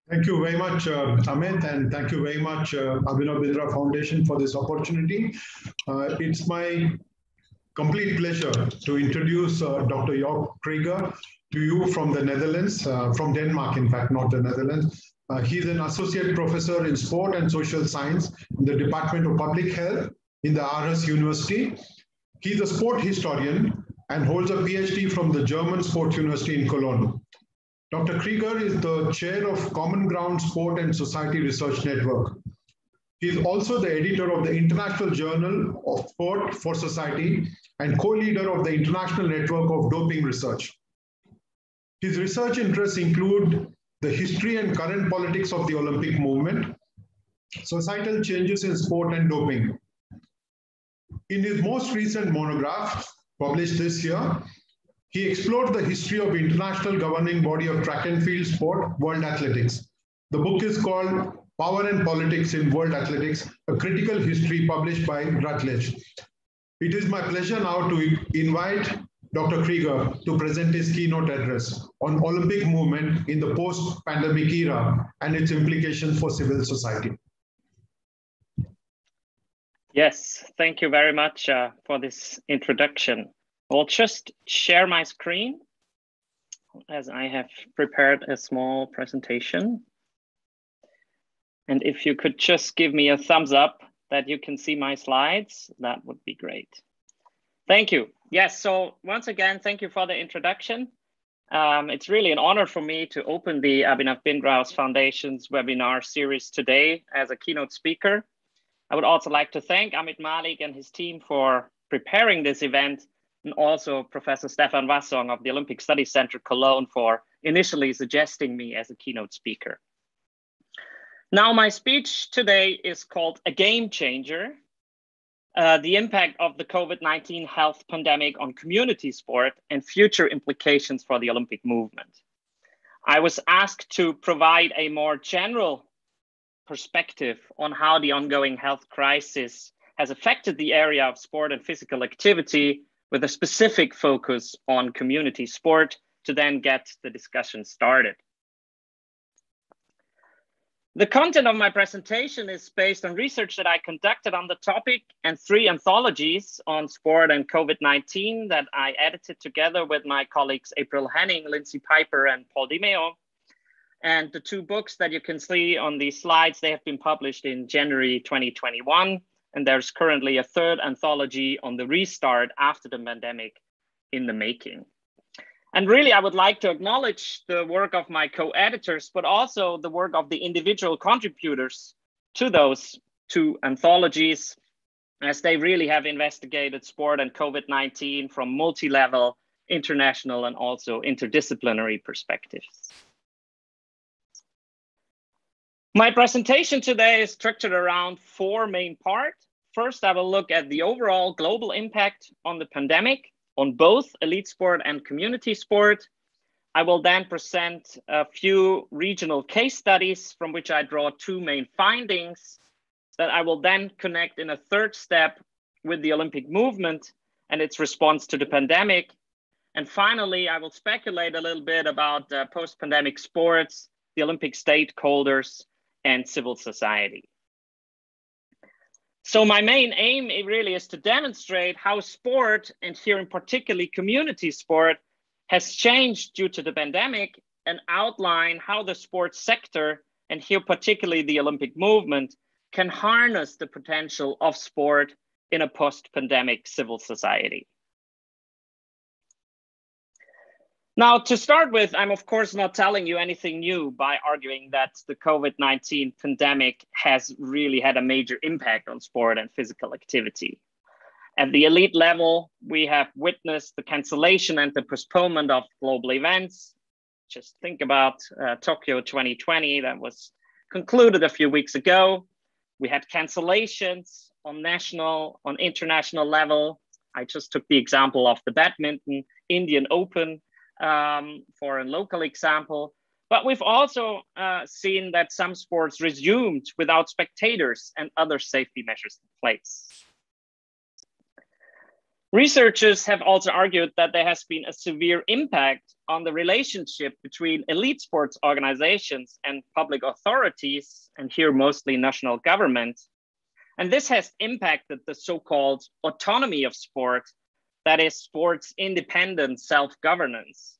Thank you very much, Amit, and thank you very much, Abhinav Bindra Foundation, for this opportunity. It's my complete pleasure to introduce Dr. York Krieger to you from the Netherlands, from Denmark, in fact, not the Netherlands. He's an associate professor in sport and social science in the Department of Public Health in the Aarhus University. He's a sport historian and holds a PhD from the German Sports University in Cologne. Dr. Krieger is the chair of Common Ground Sport and Society Research Network. He is also the editor of the International Journal of Sport for Society and co-leader of the International Network of Doping Research. His research interests include the history and current politics of the Olympic movement, societal changes in sport and doping. In his most recent monograph, published this year, he explored the history of international governing body of track and field sport, World Athletics. The book is called Power and Politics in World Athletics, a Critical History, published by Routledge. It is my pleasure now to invite Dr. Krieger to present his keynote address on Olympic movement in the post-pandemic era and its implications for civil society. Yes, thank you very much for this introduction. I'll just share my screen as I have prepared a small presentation. And if you could just give me a thumbs up that you can see my slides, that would be great. Thank you. Yes, so once again, thank you for the introduction. It's really an honor for me to open the Abhinav Bindra Foundation's webinar series today as a keynote speaker. I would also like to thank Amit Malik and his team for preparing this event, and also Professor Stefan Wassong of the Olympic Studies Center Cologne for initially suggesting me as a keynote speaker. Now, my speech today is called A Game Changer, the impact of the COVID-19 health pandemic on community sport and future implications for the Olympic movement. I was asked to provide a more general perspective on how the ongoing health crisis has affected the area of sport and physical activity, with a specific focus on community sport, to then get the discussion started. The content of my presentation is based on research that I conducted on the topic and 3 anthologies on sport and COVID-19 that I edited together with my colleagues April Henning, Lindsay Piper, and Paul DiMeo. And the 2 books that you can see on these slides, they have been published in January 2021. And there's currently a 3rd anthology on the restart after the pandemic in the making. And really, I would like to acknowledge the work of my co-editors, but also the work of the individual contributors to those 2 anthologies, as they really have investigated sport and COVID-19 from multi-level, international, and also interdisciplinary perspectives. My presentation today is structured around 4 main parts. First, I will look at the overall global impact on the pandemic on both elite sport and community sport. I will then present a few regional case studies from which I draw 2 main findings that I will then connect in a 3rd step with the Olympic movement and its response to the pandemic. And finally, I will speculate a little bit about post-pandemic sports, the Olympic stakeholders, and civil society. So my main aim really is to demonstrate how sport, and here in particularly community sport, has changed due to the pandemic, and outline how the sports sector, and here particularly the Olympic movement, can harness the potential of sport in a post-pandemic civil society. Now, to start with, I'm of course not telling you anything new by arguing that the COVID-19 pandemic has really had a major impact on sport and physical activity. At the elite level, we have witnessed the cancellation and the postponement of global events. Just think about Tokyo 2020 that was concluded a few weeks ago. We had cancellations on national, on international level. I just took the example of the badminton Indian Open for a local example, but we've also seen that some sports resumed without spectators and other safety measures in place. Researchers have also argued that there has been a severe impact on the relationship between elite sports organizations and public authorities, and here mostly national government. And this has impacted the so-called autonomy of sport, that is sports independent self-governance.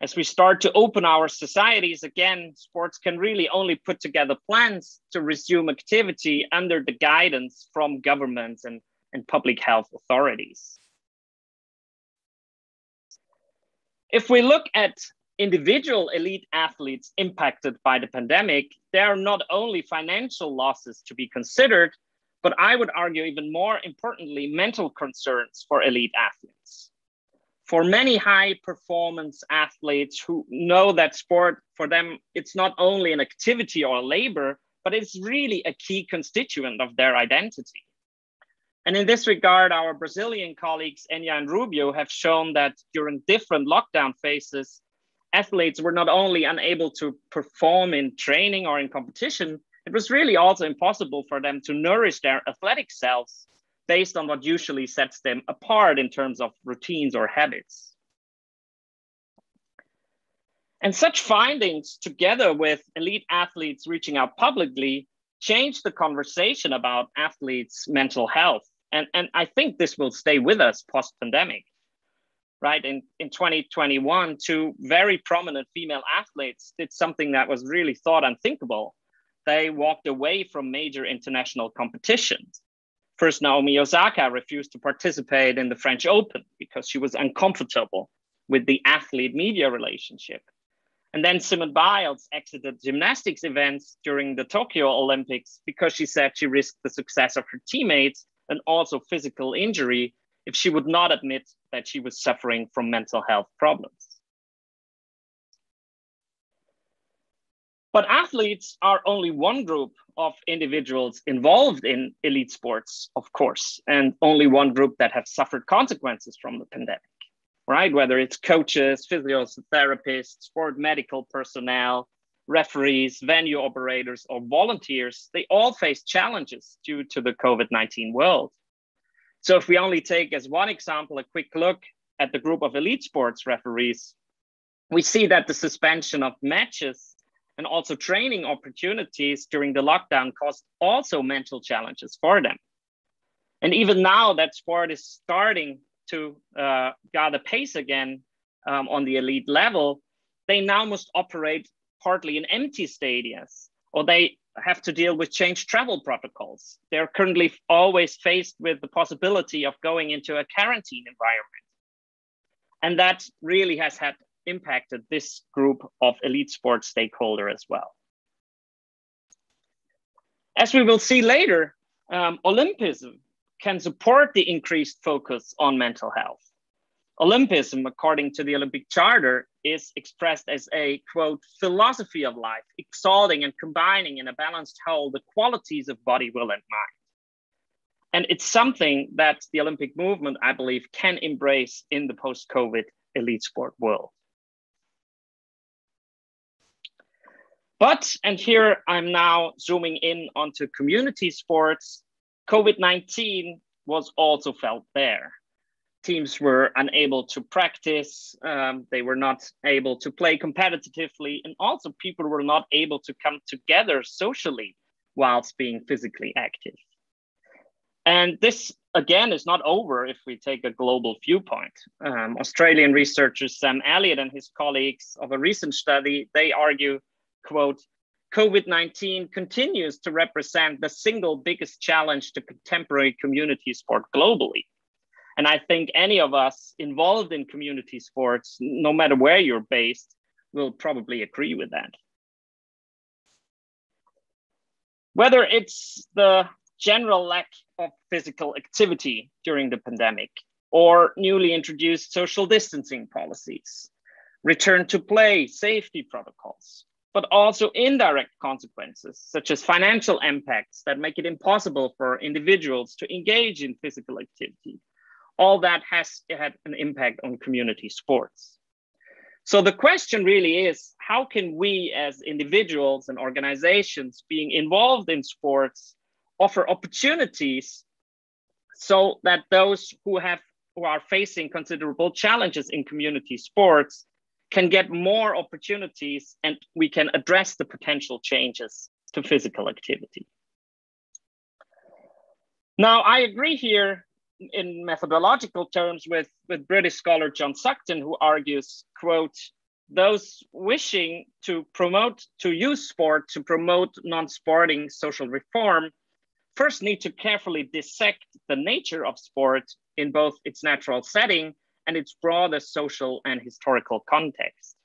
As we start to open our societies again, sports can really only put together plans to resume activity under the guidance from governments and public health authorities. If we look at individual elite athletes impacted by the pandemic, there are not only financial losses to be considered, but I would argue even more importantly, mental concerns for elite athletes. For many high performance athletes who know that sport for them, it's not only an activity or a labor, but it's really a key constituent of their identity. And in this regard, our Brazilian colleagues, Enya and Rubio, have shown that during different lockdown phases, athletes were not only unable to perform in training or in competition, it was really also impossible for them to nourish their athletic selves based on what usually sets them apart in terms of routines or habits. And such findings, together with elite athletes reaching out publicly, changed the conversation about athletes' mental health. And I think this will stay with us post-pandemic, right? In 2021, two very prominent female athletes did something that was really thought unthinkable. They walked away from major international competitions. First, Naomi Osaka refused to participate in the French Open because she was uncomfortable with the athlete-media relationship. And then Simone Biles exited gymnastics events during the Tokyo Olympics because she said she risked the success of her teammates and also physical injury if she would not admit that she was suffering from mental health problems. But athletes are only one group of individuals involved in elite sports, of course, and only one group that have suffered consequences from the pandemic, right? Whether it's coaches, physiotherapists, sport medical personnel, referees, venue operators, or volunteers, they all face challenges due to the COVID-19 world. So if we only take as one example, a quick look at the group of elite sports referees, we see that the suspension of matches and also training opportunities during the lockdown caused also mental challenges for them. And even now that sport is starting to gather pace again on the elite level, they now must operate partly in empty stadiums, or they have to deal with changed travel protocols. They're currently always faced with the possibility of going into a quarantine environment. And that really has had impacted this group of elite sports stakeholders as well. As we will see later, Olympism can support the increased focus on mental health. Olympism, according to the Olympic Charter, is expressed as a, quote, philosophy of life, exalting and combining in a balanced whole the qualities of body, will, and mind. And it's something that the Olympic movement, I believe, can embrace in the post-COVID elite sport world. But, and here I'm now zooming in onto community sports, COVID-19 was also felt there. Teams were unable to practice, they were not able to play competitively, and also people were not able to come together socially whilst being physically active. And this, again, is not over if we take a global viewpoint. Australian researcher Sam Elliott and his colleagues of a recent study, they argue, quote, COVID-19 continues to represent the single biggest challenge to contemporary community sport globally. And I think any of us involved in community sports, no matter where you're based, will probably agree with that. Whether it's the general lack of physical activity during the pandemic, or newly introduced social distancing policies, return to play safety protocols, but also indirect consequences, such as financial impacts that make it impossible for individuals to engage in physical activity. All that has had an impact on community sports. So the question really is, how can we as individuals and organizations being involved in sports offer opportunities so that those who have who are facing considerable challenges in community sports can get more opportunities, and we can address the potential changes to physical activity. Now, I agree here in methodological terms with British scholar John Sugden, who argues, quote, those wishing to use sport to promote non-sporting social reform first need to carefully dissect the nature of sport in both its natural setting and its broader social and historical context.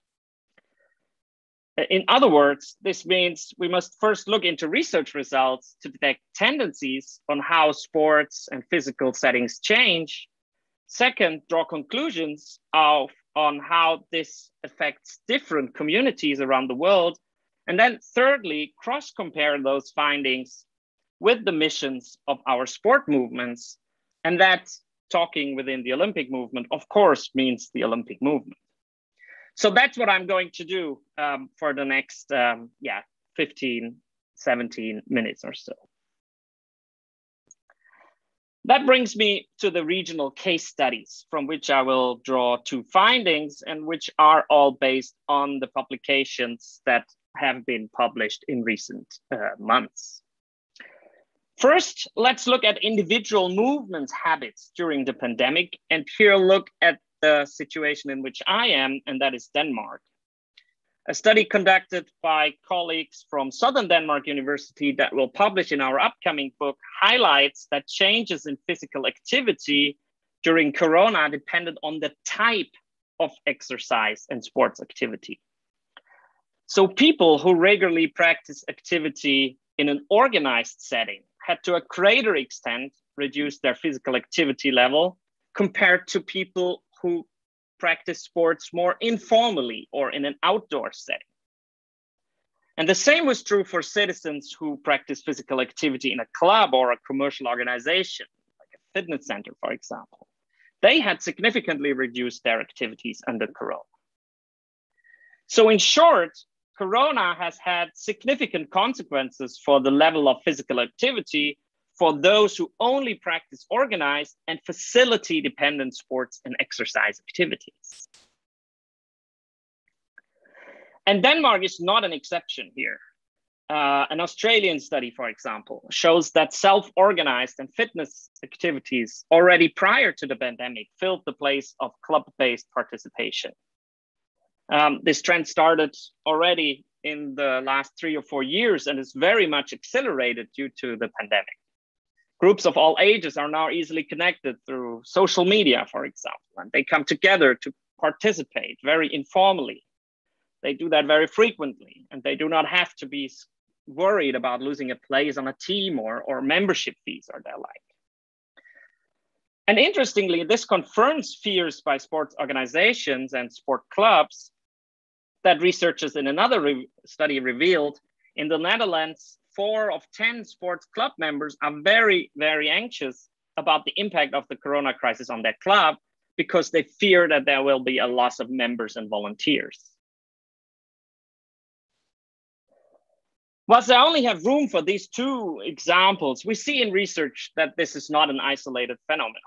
In other words, this means we must first look into research results to detect tendencies on how sports and physical settings change. Second, draw conclusions on how this affects different communities around the world. And then thirdly, cross-compare those findings with the missions of our sport movements. And that, talking within the Olympic movement, of course, means the Olympic movement. So that's what I'm going to do for the next 15, 17 minutes or so. That brings me to the regional case studies, from which I will draw two findings and which are all based on the publications that have been published in recent months. First, let's look at individual movement habits during the pandemic, and here look at the situation in which I am, and that is Denmark. A study conducted by colleagues from Southern Denmark University that will publish in our upcoming book highlights that changes in physical activity during Corona depended on the type of exercise and sports activity. So people who regularly practice activity in an organized setting had to a greater extent reduce their physical activity level compared to people who practice sports more informally or in an outdoor setting. And the same was true for citizens who practice physical activity in a club or a commercial organization, like a fitness center, for example. They had significantly reduced their activities under Corona. So in short, Corona has had significant consequences for the level of physical activity for those who only practice organized and facility-dependent sports and exercise activities. And Denmark is not an exception here. An Australian study, for example, shows that self-organized and fitness activities already prior to the pandemic filled the place of club-based participation. This trend started already in the last 3 or 4 years and is very much accelerated due to the pandemic. Groups of all ages are now easily connected through social media, for example, and they come together to participate very informally. They do that very frequently, and they do not have to be worried about losing a place on a team or membership fees or the like. And interestingly, this confirms fears by sports organizations and sport clubs that researchers in another study revealed. In the Netherlands, 4 of 10 sports club members are very, very anxious about the impact of the Corona crisis on their club because they fear that there will be a loss of members and volunteers. Whilst I only have room for these 2 examples, we see in research that this is not an isolated phenomenon.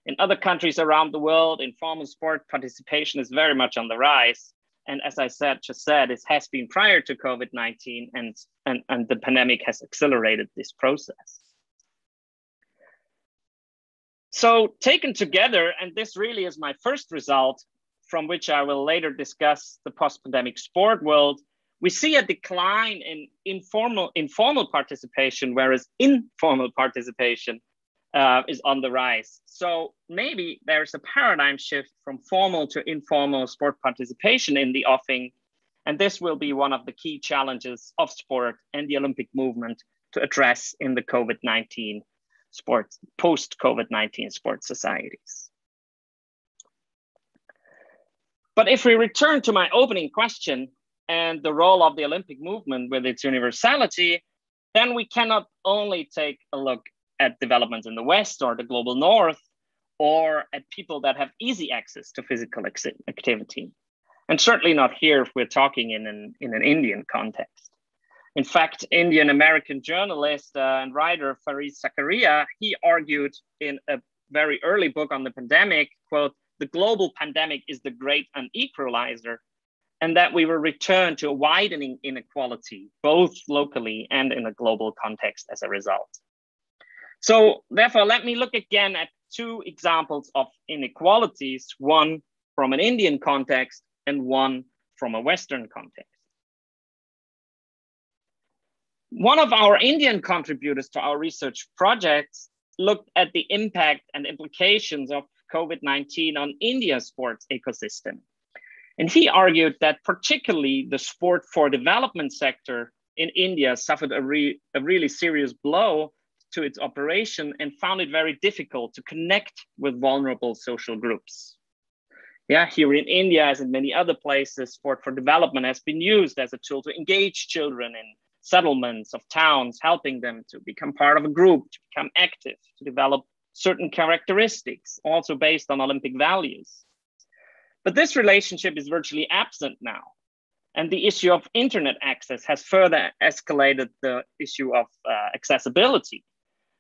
In other countries around the world, informal sport participation is very much on the rise. And as I just said, it has been prior to COVID-19 and the pandemic has accelerated this process. So taken together, and this really is my first result from which I will later discuss the post-pandemic sport world, we see a decline in informal participation, whereas informal participation is on the rise. So maybe there's a paradigm shift from formal to informal sport participation in the offing. And this will be one of the key challenges of sport and the Olympic movement to address in the COVID-19 sports, post-COVID-19 sports societies. But if we return to my opening question and the role of the Olympic movement with its universality, then we cannot only take a look at developments in the West or the global North, or at people that have easy access to physical activity. And certainly not here if we're talking in an Indian context. In fact, Indian-American journalist and writer Fareed Zakaria, he argued in a very early book on the pandemic, quote, "The global pandemic is the great unequalizer," and that we will return to a widening inequality, both locally and in a global context as a result. So therefore, let me look again at two examples of inequalities, one from an Indian context and one from a Western context. One of our Indian contributors to our research projects looked at the impact and implications of COVID-19 on India's sports ecosystem. And he argued that particularly the sport for development sector in India suffered a really serious blow to its operation and found it very difficult to connect with vulnerable social groups. Yeah, here in India, as in many other places, sport for development has been used as a tool to engage children in settlements of towns, helping them to become part of a group, to become active, to develop certain characteristics, also based on Olympic values. But this relationship is virtually absent now. And the issue of internet access has further escalated the issue of accessibility.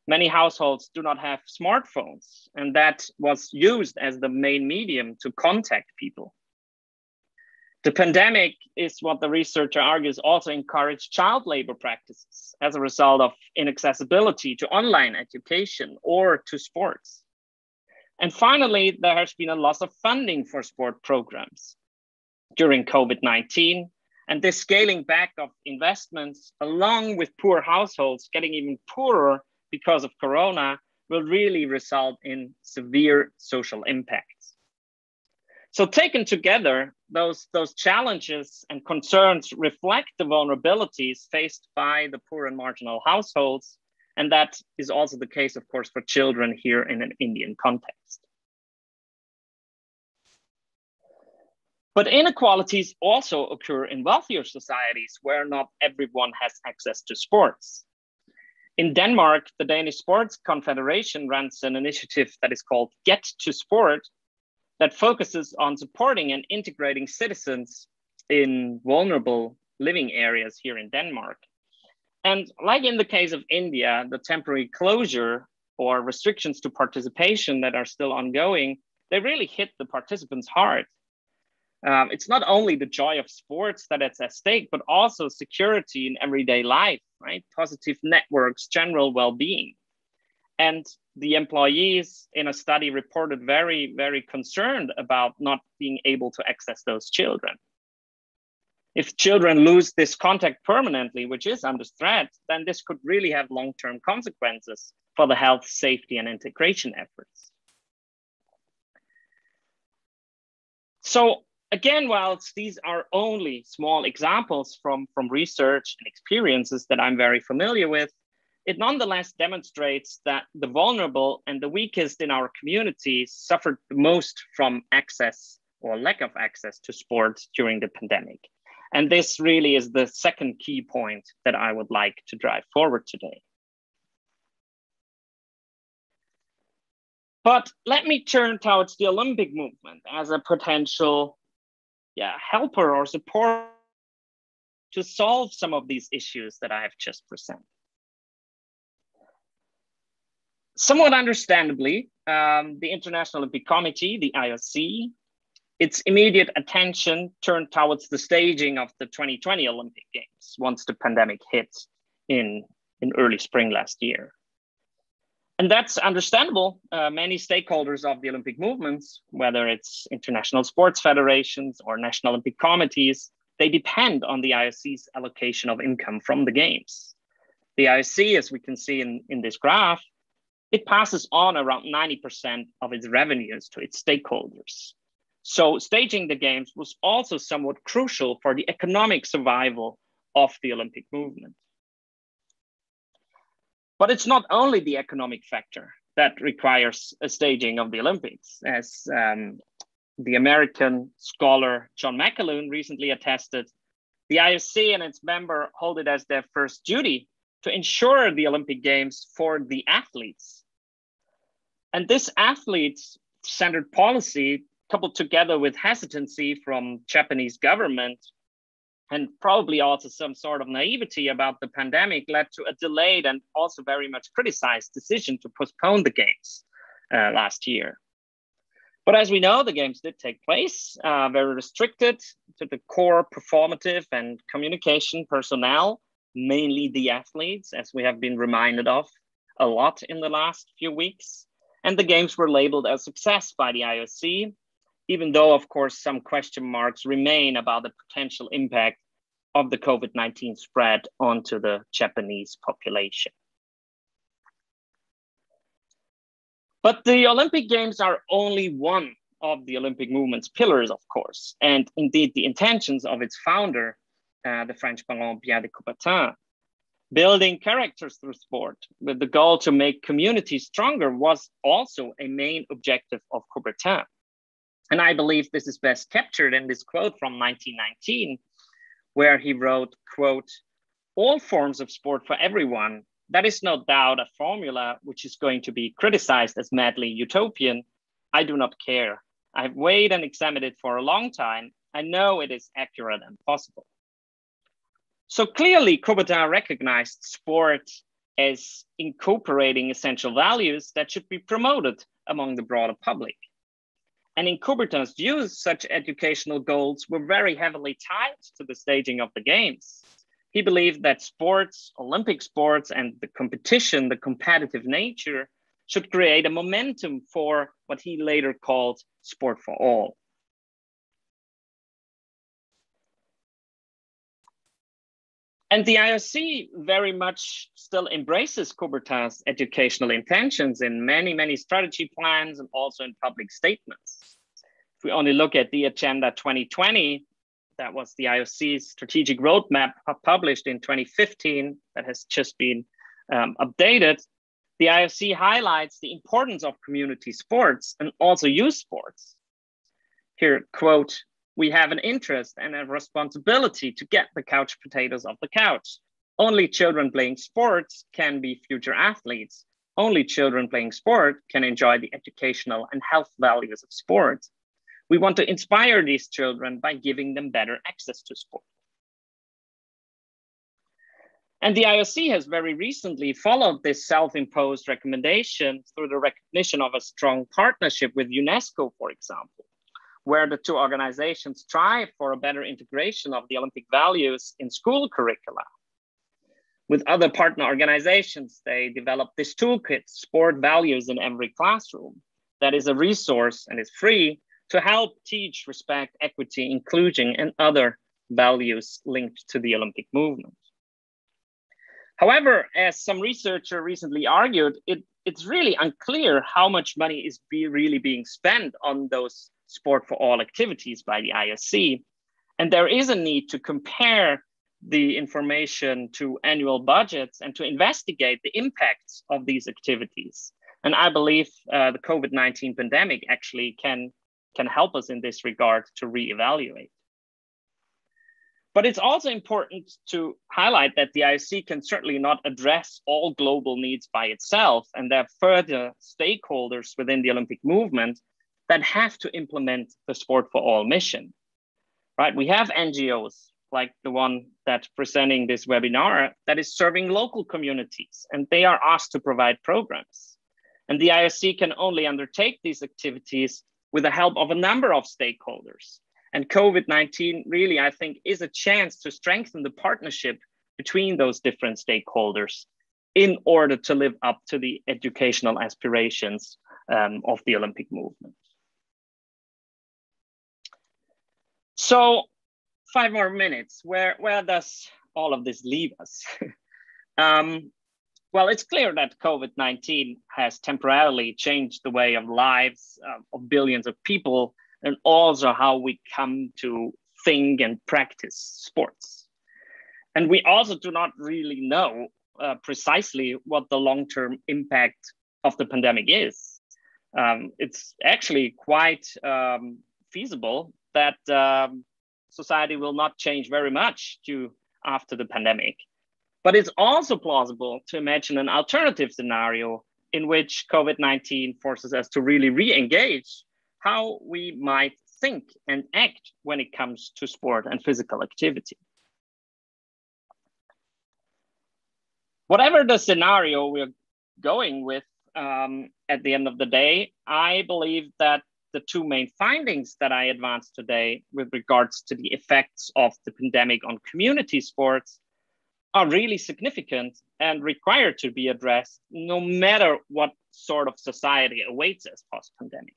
Many households do not have smartphones, and that was used as the main medium to contact people. The pandemic is what the researcher argues also encouraged child labor practices as a result of inaccessibility to online education or to sports. And finally, there has been a loss of funding for sport programs during COVID-19, and this scaling back of investments, along with poor households getting even poorer because of Corona, will really result in severe social impacts. So taken together, those challenges and concerns reflect the vulnerabilities faced by the poor and marginal households. And that is also the case, of course, for children here in an Indian context. But inequalities also occur in wealthier societies where not everyone has access to sports. In Denmark, the Danish Sports Confederation runs an initiative that is called Get to Sport, that focuses on supporting and integrating citizens in vulnerable living areas here in Denmark. And like in the case of India, the temporary closure or restrictions to participation that are still ongoing, they really hit the participants hard. It's not only the joy of sports that is at stake, but also security in everyday life, right? Positive networks, general well-being. And the employees in a study reported very, very concerned about not being able to access those children. If children lose this contact permanently, which is under threat, then this could really have long-term consequences for the health, safety, and integration efforts. So again, whilst these are only small examples from research and experiences that I'm very familiar with, it nonetheless demonstrates that the vulnerable and the weakest in our communities suffered the most from access or lack of access to sports during the pandemic. And this really is the second key point that I would like to drive forward today. But let me turn towards the Olympic movement as a potential helper or support to solve some of these issues that I have just presented. Somewhat understandably, the International Olympic Committee, the IOC, its immediate attention turned towards the staging of the 2020 Olympic Games once the pandemic hit in early spring last year. And that's understandable. Many stakeholders of the Olympic movements, whether it's international sports federations or national Olympic committees, they depend on the IOC's allocation of income from the Games. The IOC, as we can see in this graph, it passes on around 90% of its revenues to its stakeholders. So staging the Games was also somewhat crucial for the economic survival of the Olympic movement. But it's not only the economic factor that requires a staging of the Olympics. As the American scholar John McAloon recently attested, the IOC and its member hold it as their first duty to ensure the Olympic Games for the athletes. And this athlete-centered policy, coupled together with hesitancy from Japanese government and probably also some sort of naivety about the pandemic, led to a delayed and also very much criticized decision to postpone the Games. last year. But as we know, the games did take place, very restricted to the core performative and communication personnel, mainly the athletes, as we have been reminded of a lot in the last few weeks. And the games were labeled a success by the IOC, even though, of course, some question marks remain about the potential impact of the COVID-19 spread onto the Japanese population. But the Olympic Games are only one of the Olympic movement's pillars, of course, and indeed the intentions of its founder, the French baron Pierre de Coubertin. Building characters through sport with the goal to make communities stronger was also a main objective of Coubertin. And I believe this is best captured in this quote from 1919, where he wrote, quote, "All forms of sport for everyone. That is no doubt a formula which is going to be criticized as madly utopian. I do not care. I've weighed and examined it for a long time. I know it is accurate and possible." So clearly, Coubertin recognized sport as incorporating essential values that should be promoted among the broader public. And in Coubertin's views, such educational goals were very heavily tied to the staging of the games. He believed that sports, Olympic sports, and the competition, the competitive nature, should create a momentum for what he later called sport for all. And the IOC very much still embraces Coubertin's educational intentions in many, many strategy plans and also in public statements. If we only look at the Agenda 2020, that was the IOC's strategic roadmap published in 2015 that has just been updated, the IOC highlights the importance of community sports and also youth sports. Here, quote, "We have an interest and a responsibility to get the couch potatoes off the couch. Only children playing sports can be future athletes. Only children playing sport can enjoy the educational and health values of sport. We want to inspire these children by giving them better access to sport." And the IOC has very recently followed this self-imposed recommendation through the recognition of a strong partnership with UNESCO, for example, where the two organizations strive for a better integration of the Olympic values in school curricula. With other partner organizations, they developed this toolkit, Sport Values in Every Classroom, that is a resource and is free to help teach respect, equity, inclusion, and other values linked to the Olympic movement. However, as some researcher recently argued, it's really unclear how much money is really being spent on those sport for all activities by the IOC. And there is a need to compare the information to annual budgets and to investigate the impacts of these activities. And I believe the COVID-19 pandemic actually can help us in this regard to reevaluate. But it's also important to highlight that the IOC can certainly not address all global needs by itself, and there are further stakeholders within the Olympic movement that have to implement the Sport for All mission, right? We have NGOs like the one that's presenting this webinar that is serving local communities, and they are asked to provide programs. And the IOC can only undertake these activities with the help of a number of stakeholders. And COVID-19 really, I think, is a chance to strengthen the partnership between those different stakeholders in order to live up to the educational aspirations of the Olympic movement. So 5 more minutes, where does all of this leave us? Well, it's clear that COVID-19 has temporarily changed the way of lives of billions of people, and also how we come to think and practice sports. And we also do not really know precisely what the long-term impact of the pandemic is. It's actually quite feasible that society will not change very much after the pandemic. But it's also plausible to imagine an alternative scenario in which COVID-19 forces us to really re-engage how we might think and act when it comes to sport and physical activity. Whatever the scenario we're going with, at the end of the day, I believe that the two main findings that I advanced today with regards to the effects of the pandemic on community sports are really significant and required to be addressed no matter what sort of society awaits us post-pandemic.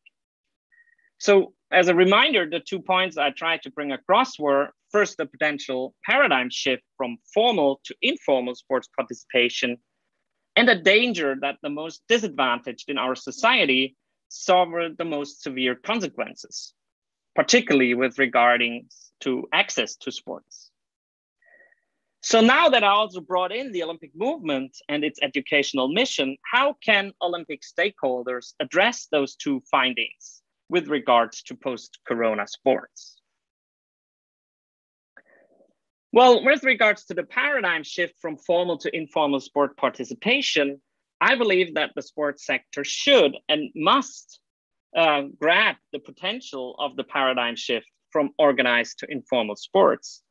So as a reminder, the 2 points I tried to bring across were first, the potential paradigm shift from formal to informal sports participation, and the danger that the most disadvantaged in our society suffer the most severe consequences, particularly with regarding to access to sports. So now that I also brought in the Olympic movement and its educational mission, how can Olympic stakeholders address those two findings with regards to post-corona sports? Well, with regards to the paradigm shift from formal to informal sport participation, I believe that the sports sector should and must grab the potential of the paradigm shift from organized to informal sports.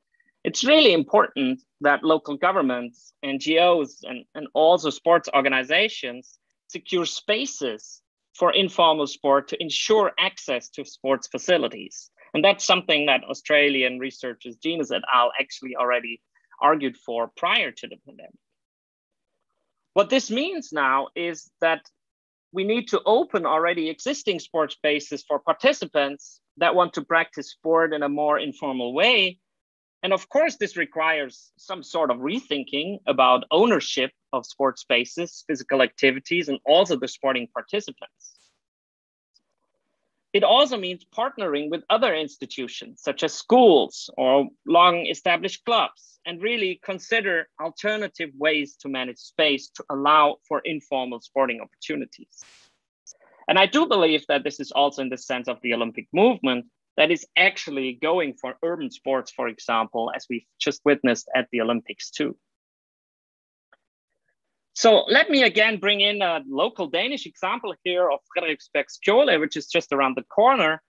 It's really important that local governments, NGOs, and also sports organizations secure spaces for informal sport to ensure access to sports facilities. And that's something that Australian researchers Genus et al. Actually already argued for prior to the pandemic. What this means now is that we need to open already existing sports spaces for participants that want to practice sport in a more informal way. And of course, this requires some sort of rethinking about ownership of sports spaces, physical activities, and also the sporting participants. It also means partnering with other institutions, such as schools or long-established clubs, and really consider alternative ways to manage space to allow for informal sporting opportunities. And I do believe that this is also in the sense of the Olympic movement that is actually going for urban sports, for example, as we've just witnessed at the Olympics too. So let me again bring in a local Danish example here of Frederiksberg Skole, which is just around the corner,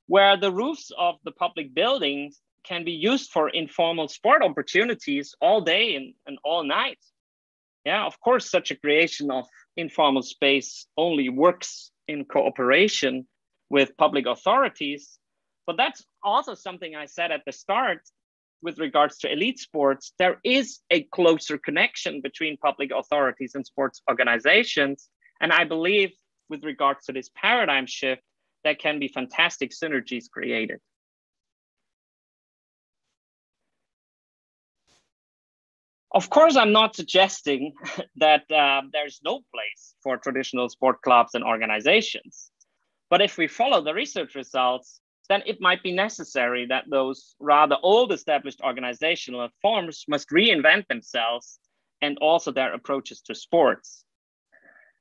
where the roofs of the public buildings can be used for informal sport opportunities all day and all night. Yeah, of course, such a creation of informal space only works in cooperation with public authorities. But that's also something I said at the start with regards to elite sports. There is a closer connection between public authorities and sports organizations. And I believe with regards to this paradigm shift, there can be fantastic synergies created. Of course, I'm not suggesting that there's no place for traditional sport clubs and organizations. But if we follow the research results, then it might be necessary that those rather old established organizational forms must reinvent themselves and also their approaches to sports.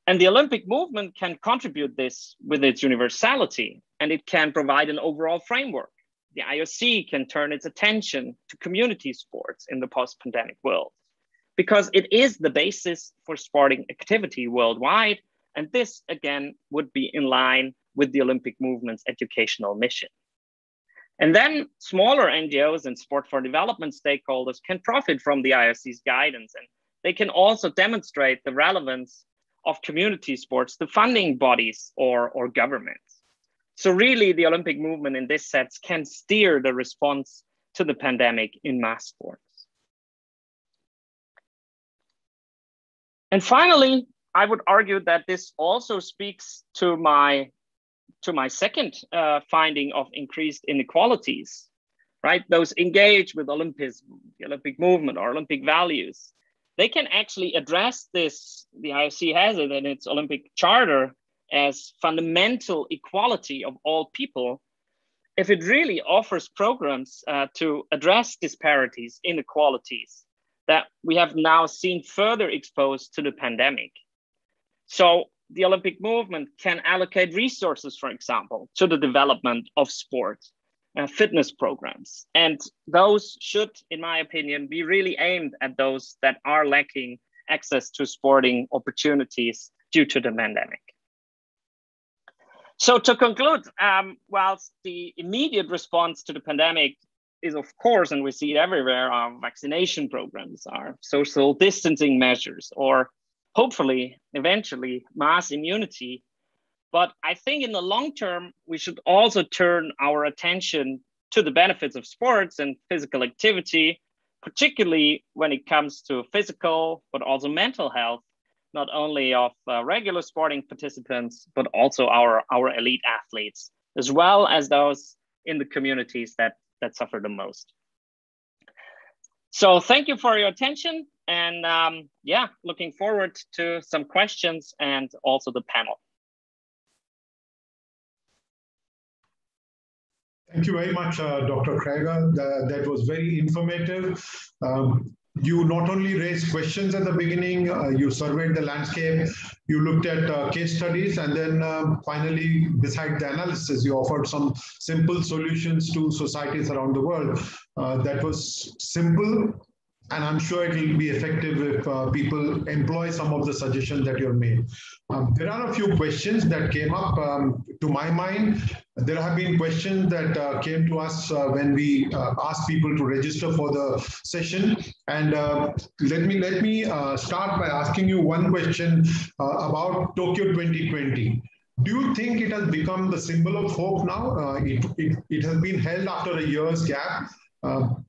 And the Olympic movement can contribute this with its universality, and it can provide an overall framework. The IOC can turn its attention to community sports in the post-pandemic world, because it is the basis for sporting activity worldwide. And this, again, would be in line with the Olympic movement's educational mission. And then smaller NGOs and sport for development stakeholders can profit from the IOC's guidance, and they can also demonstrate the relevance of community sports to funding bodies or governments. So really the Olympic movement in this sense can steer the response to the pandemic in mass sports. And finally, I would argue that this also speaks to my second finding of increased inequalities, right? Those engaged with Olympism, the Olympic movement or Olympic values, they can actually address this. The IOC has it in its Olympic charter as fundamental equality of all people, if it really offers programs to address disparities, inequalities that we have now seen further exposed to the pandemic. So the Olympic movement can allocate resources, for example, to the development of sport, fitness programs. And those should, in my opinion, be really aimed at those that are lacking access to sporting opportunities due to the pandemic. So to conclude, whilst the immediate response to the pandemic is, of course, and we see it everywhere, our vaccination programs, our social distancing measures, or hopefully, eventually, mass immunity. But I think in the long term, we should also turn our attention to the benefits of sports and physical activity, particularly when it comes to physical, but also mental health, not only of regular sporting participants, but also our elite athletes, as well as those in the communities that suffer the most. So thank you for your attention. And yeah, looking forward to some questions and also the panel. Thank you very much, Dr. Krieger. That was very informative. You not only raised questions at the beginning, you surveyed the landscape, you looked at case studies, and then finally, beside the analysis, you offered some simple solutions to societies around the world. That was simple, and I'm sure it will be effective if people employ some of the suggestions that you have made. There are a few questions that came up to my mind. There have been questions that came to us when we asked people to register for the session. And let me start by asking you one question about Tokyo 2020. Do you think it has become the symbol of hope now? It has been held after a year's gap.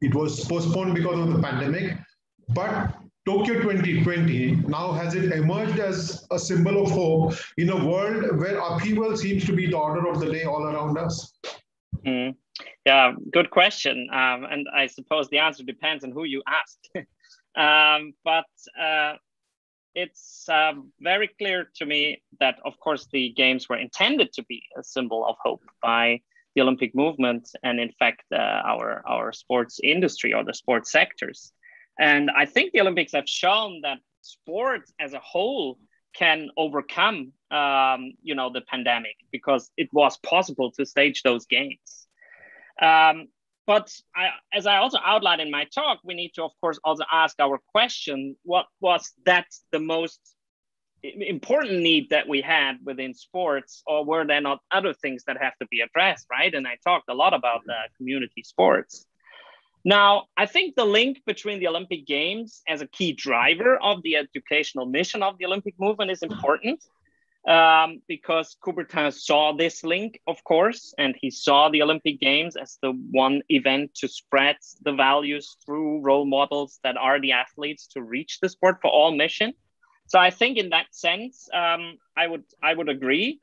It was postponed because of the pandemic, but Tokyo 2020, now has it emerged as a symbol of hope in a world where upheaval seems to be the order of the day all around us? Yeah, good question. And I suppose the answer depends on who you ask. But it's very clear to me that, of course, the Games were intended to be a symbol of hope by the Olympic movement and, in fact, our sports industry or the sports sectors. And I think the Olympics have shown that sport as a whole can overcome, the pandemic, because it was possible to stage those games. But as I also outlined in my talk, we need to, of course, also ask our question: what was that the most important need that we had within sports, or were there not other things that have to be addressed, right? And I talked a lot about community sports. Now, I think the link between the Olympic Games as a key driver of the educational mission of the Olympic movement is important, because Coubertin saw this link, of course, and he saw the Olympic Games as the one event to spread the values through role models that are the athletes to reach the sport for all mission. So I think in that sense, I would agree.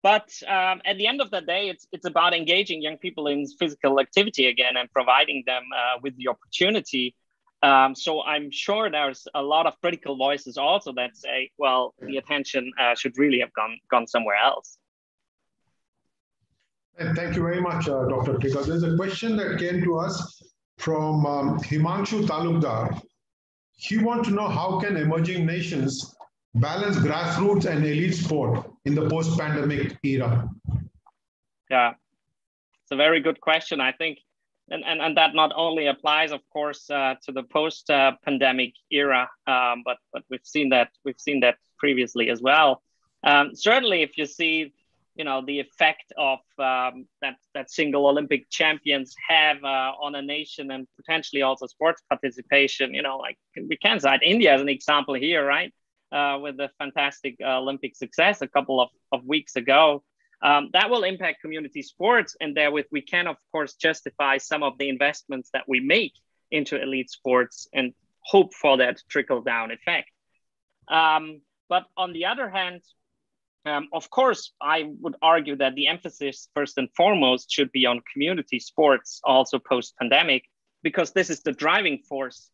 But at the end of the day, it's about engaging young people in physical activity again and providing them with the opportunity. So I'm sure there's a lot of critical voices also that say, well, the attention should really have gone somewhere else. And thank you very much, Dr. Krieger. There's a question that came to us from Himanshu Talukdar. He wants to know, how can emerging nations balance grassroots and elite sport in the post-pandemic era? Yeah, it's a very good question, I think. And that not only applies, of course, to the post-pandemic era, but we've seen that previously as well. Certainly, if you see, the effect of that single Olympic champions have on a nation and potentially also sports participation, like we can cite India as an example here, right? With the fantastic Olympic success a couple of weeks ago. That will impact community sports, and therewith we can, of course, justify some of the investments that we make into elite sports and hope for that trickle-down effect. But on the other hand, of course, I would argue that the emphasis first and foremost should be on community sports, also post-pandemic, because this is the driving force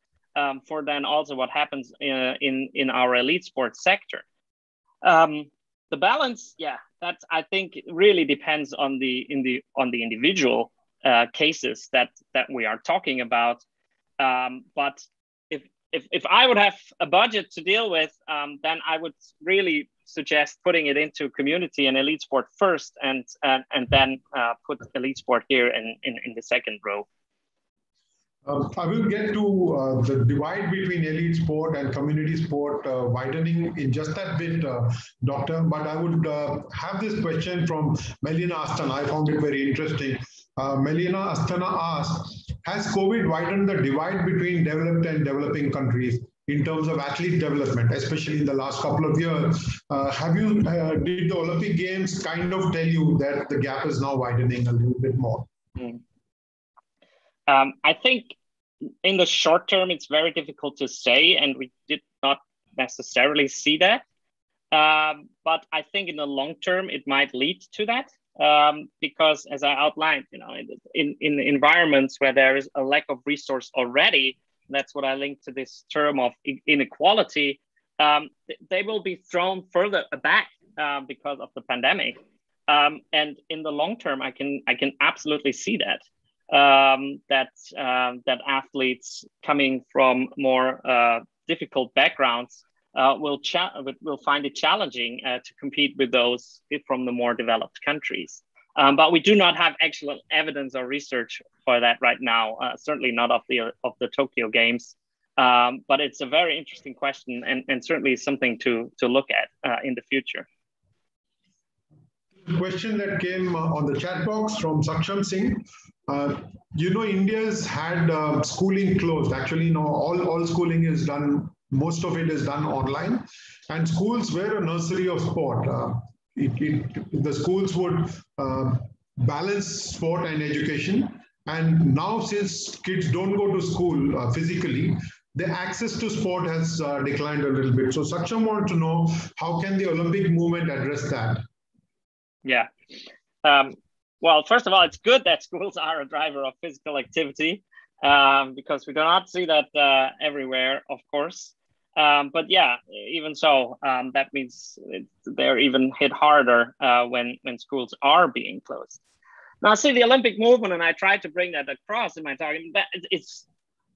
for then also what happens in our elite sports sector. The balance, that I think really depends on the individual cases that we are talking about. But if I would have a budget to deal with, then I would really suggest putting it into community and elite sport first, and then put elite sport here in the second row. I will get to the divide between elite sport and community sport widening in just that bit, Doctor. But I would have this question from Melina Astana. I found it very interesting. Melina Astana asked, has COVID widened the divide between developed and developing countries? in terms of athlete development, especially in the last couple of years. Did the Olympic Games kind of tell you that the gap is now widening a little bit more? I think in the short term, it's very difficult to say, and we did not necessarily see that. But I think in the long term, it might lead to that. Because as I outlined, in environments where there is a lack of resource already, that's what I link to this term of inequality, they will be thrown further back because of the pandemic. And in the long term, I can absolutely see that. That athletes coming from more difficult backgrounds will find it challenging to compete with those from the more developed countries. But we do not have actual evidence or research for that right now, certainly not of the Tokyo Games. But it's a very interesting question and certainly something to look at in the future. Question that came on the chat box from Saksham Singh. India's had schooling closed. Actually, no, all schooling is done. Most of it is done online, and schools were a nursery of sport. The schools would balance sport and education. And now, since kids don't go to school physically, the access to sport has declined a little bit. So Saksham wanted to know, how can the Olympic movement address that? Yeah. Well, first of all, it's good that schools are a driver of physical activity because we do not see that everywhere, of course. But yeah, even so, that means they're even hit harder when schools are being closed. Now, see, the Olympic movement, and I tried to bring that across in my talk,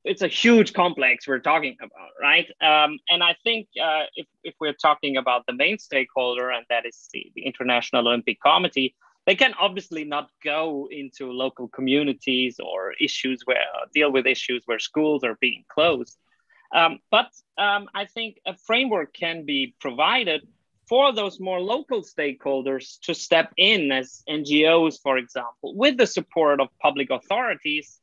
it's a huge complex we're talking about, right? And I think if we're talking about the main stakeholder, and that is the International Olympic Committee, they can obviously not go into local communities or deal with issues where schools are being closed. But I think a framework can be provided for those more local stakeholders to step in as NGOs, for example, with the support of public authorities,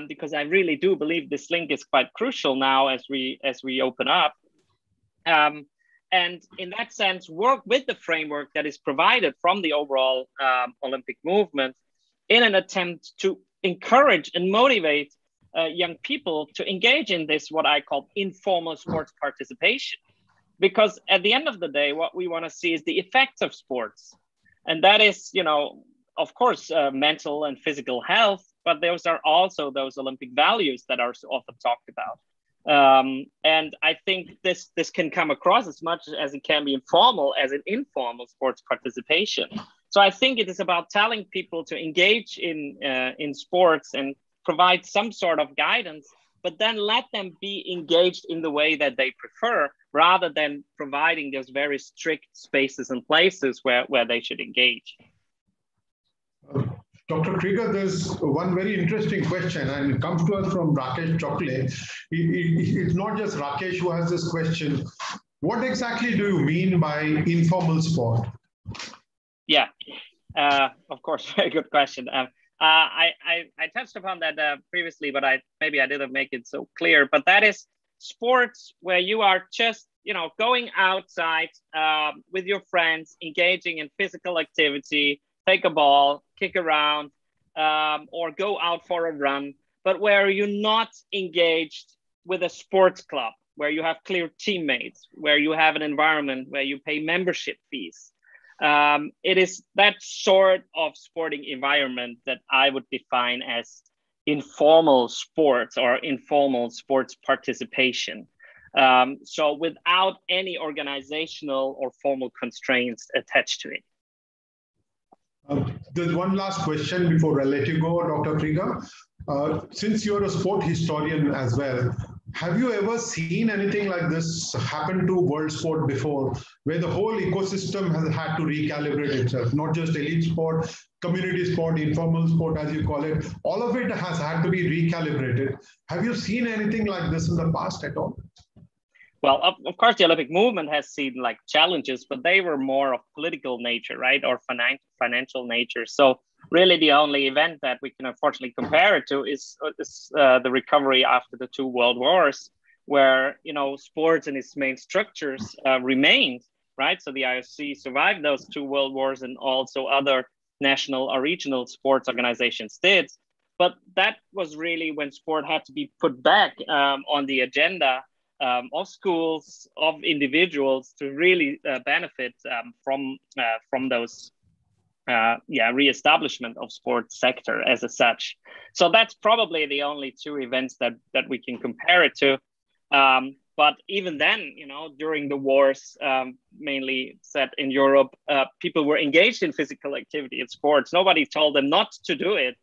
because I really do believe this link is quite crucial now as we open up. And in that sense, work with the framework that is provided from the overall Olympic movement in an attempt to encourage and motivate young people to engage in this, what I call informal sports participation. Because at the end of the day, what we want to see is the effects of sports. And that is, of course, mental and physical health, but those are also those Olympic values that are so often talked about. And I think this can come across as much as it can be informal as an informal sports participation. So I think it is about telling people to engage in sports and provide some sort of guidance, but then let them be engaged in the way that they prefer, rather than providing those very strict spaces and places where they should engage. Dr. Krieger, there's one very interesting question, and it comes to us from Rakesh Chokle. It's not just Rakesh who has this question. What exactly do you mean by informal sport? Yeah, of course, very good question. I touched upon that previously, but maybe I didn't make it so clear. But that is sports where you are just, going outside with your friends, engaging in physical activity, take a ball, kick around, or go out for a run, but where you're not engaged with a sports club, where you have clear teammates, where you have an environment where you pay membership fees. It is that sort of sporting environment that I would define as informal sports or informal sports participation. So without any organizational or formal constraints attached to it. There's one last question before I let you go, Dr. Krieger. Since you're a sport historian as well, have you ever seen anything like this happen to world sport before, where the whole ecosystem has had to recalibrate itself, not just elite sport, community sport, informal sport, as you call it, all of it has had to be recalibrated. Have you seen anything like this in the past at all? Well, of course, the Olympic movement has seen challenges, but they were more of political nature, right? Or financial nature. So really the only event that we can unfortunately compare it to is the recovery after the two world wars, where, sports and its main structures remained, right? So the IOC survived those two world wars, and also other national or regional sports organizations did. But that was really when sport had to be put back on the agenda of schools, of individuals, to really benefit from those reestablishment of sports sector as such. So that's probably the only two events that we can compare it to. But even then, during the wars, mainly set in Europe, people were engaged in physical activity and sports. Nobody told them not to do it,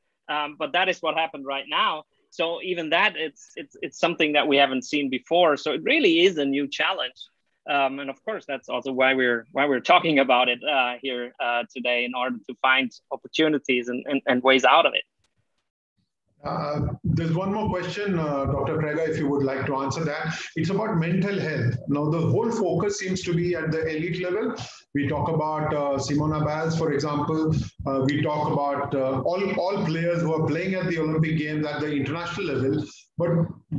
but that is what happened right now. So even that, it's something that we haven't seen before. So it really is a new challenge. And of course, that's also why we're talking about it here today, in order to find opportunities and ways out of it. There's one more question, Dr. Krieger, if you would like to answer that. It's about mental health. Now, the whole focus seems to be at the elite level. We talk about Simona Biles, for example. We talk about all players who are playing at the Olympic Games at the international level. But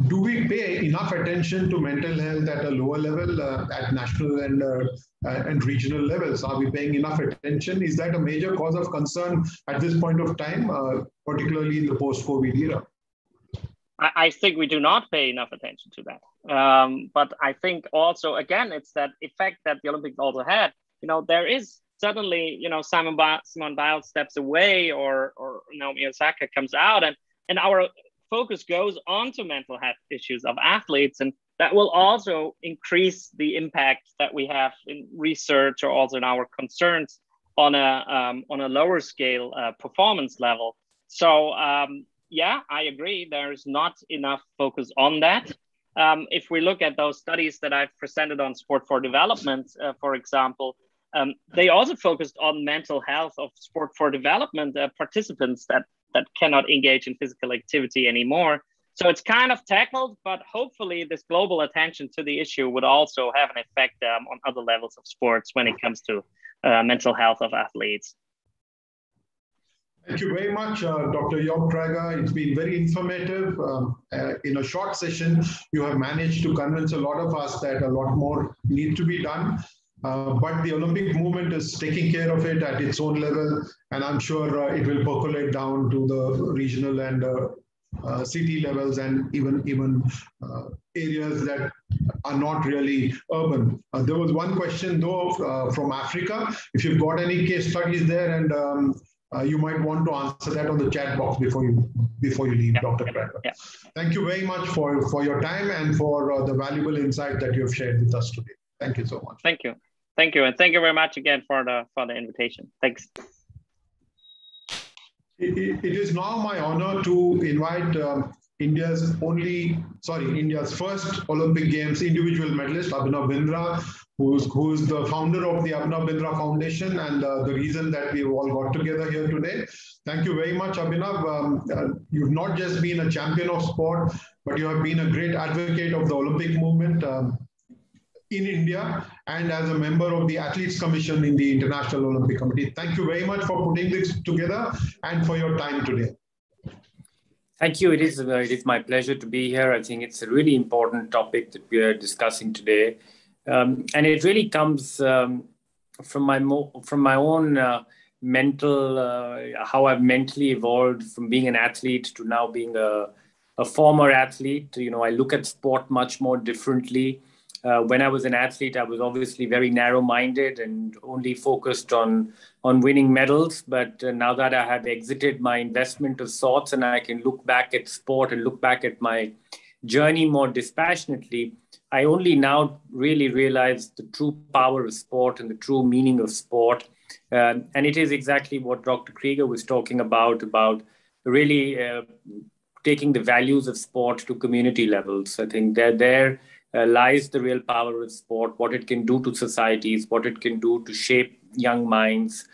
do we pay enough attention to mental health at a lower level, at national and regional levels? Are we paying enough attention? Is that a major cause of concern at this point of time, particularly in the post-COVID era? I think we do not pay enough attention to that. But I think also, again, it's that effect that the Olympics also had. There is suddenly, Simone Biles steps away, or Naomi Osaka comes out, and our focus goes on to mental health issues of athletes, and that will also increase the impact that we have in research, or also in our concerns on a lower scale performance level. So I agree, there's not enough focus on that. If we look at those studies that I've presented on sport for development, for example, they also focused on mental health of sport for development participants that cannot engage in physical activity anymore. So it's kind of tackled, but hopefully this global attention to the issue would also have an effect on other levels of sports when it comes to mental health of athletes. Thank you very much, Dr. York Krieger. It's been very informative. In a short session, you have managed to convince a lot of us that a lot more needs to be done. But the Olympic movement is taking care of it at its own level, and I'm sure it will percolate down to the regional and city levels, and even areas that are not really urban. There was one question though from Africa. If you've got any case studies there, and you might want to answer that on the chat box before you leave, Dr. Krieger. Yeah. Thank you very much for your time and for the valuable insight that you have shared with us today. Thank you so much. Thank you. Thank you. And thank you very much again for the invitation. Thanks. It is now my honor to invite India's first Olympic Games individual medalist, Abhinav Bindra, who's the founder of the Abhinav Bindra Foundation, and the reason that we've all got together here today. Thank you very much, Abhinav. You've not just been a champion of sport, but you have been a great advocate of the Olympic movement in India, and as a member of the Athletes Commission in the International Olympic Committee. Thank you very much for putting this together and for your time today. Thank you. It is my pleasure to be here. I think it's a really important topic that we are discussing today. And it really comes from my own mental, how I've mentally evolved from being an athlete to now being a former athlete. I look at sport much more differently. When I was an athlete, I was obviously very narrow-minded and only focused on winning medals. But now that I have exited my investment of sorts, and I can look back at sport and look back at my journey more dispassionately, I only now really realize the true power of sport and the true meaning of sport. And it is exactly what Dr. Krieger was talking about really taking the values of sport to community levels. I think there lies the real power of sport, what it can do to societies, what it can do to shape young minds.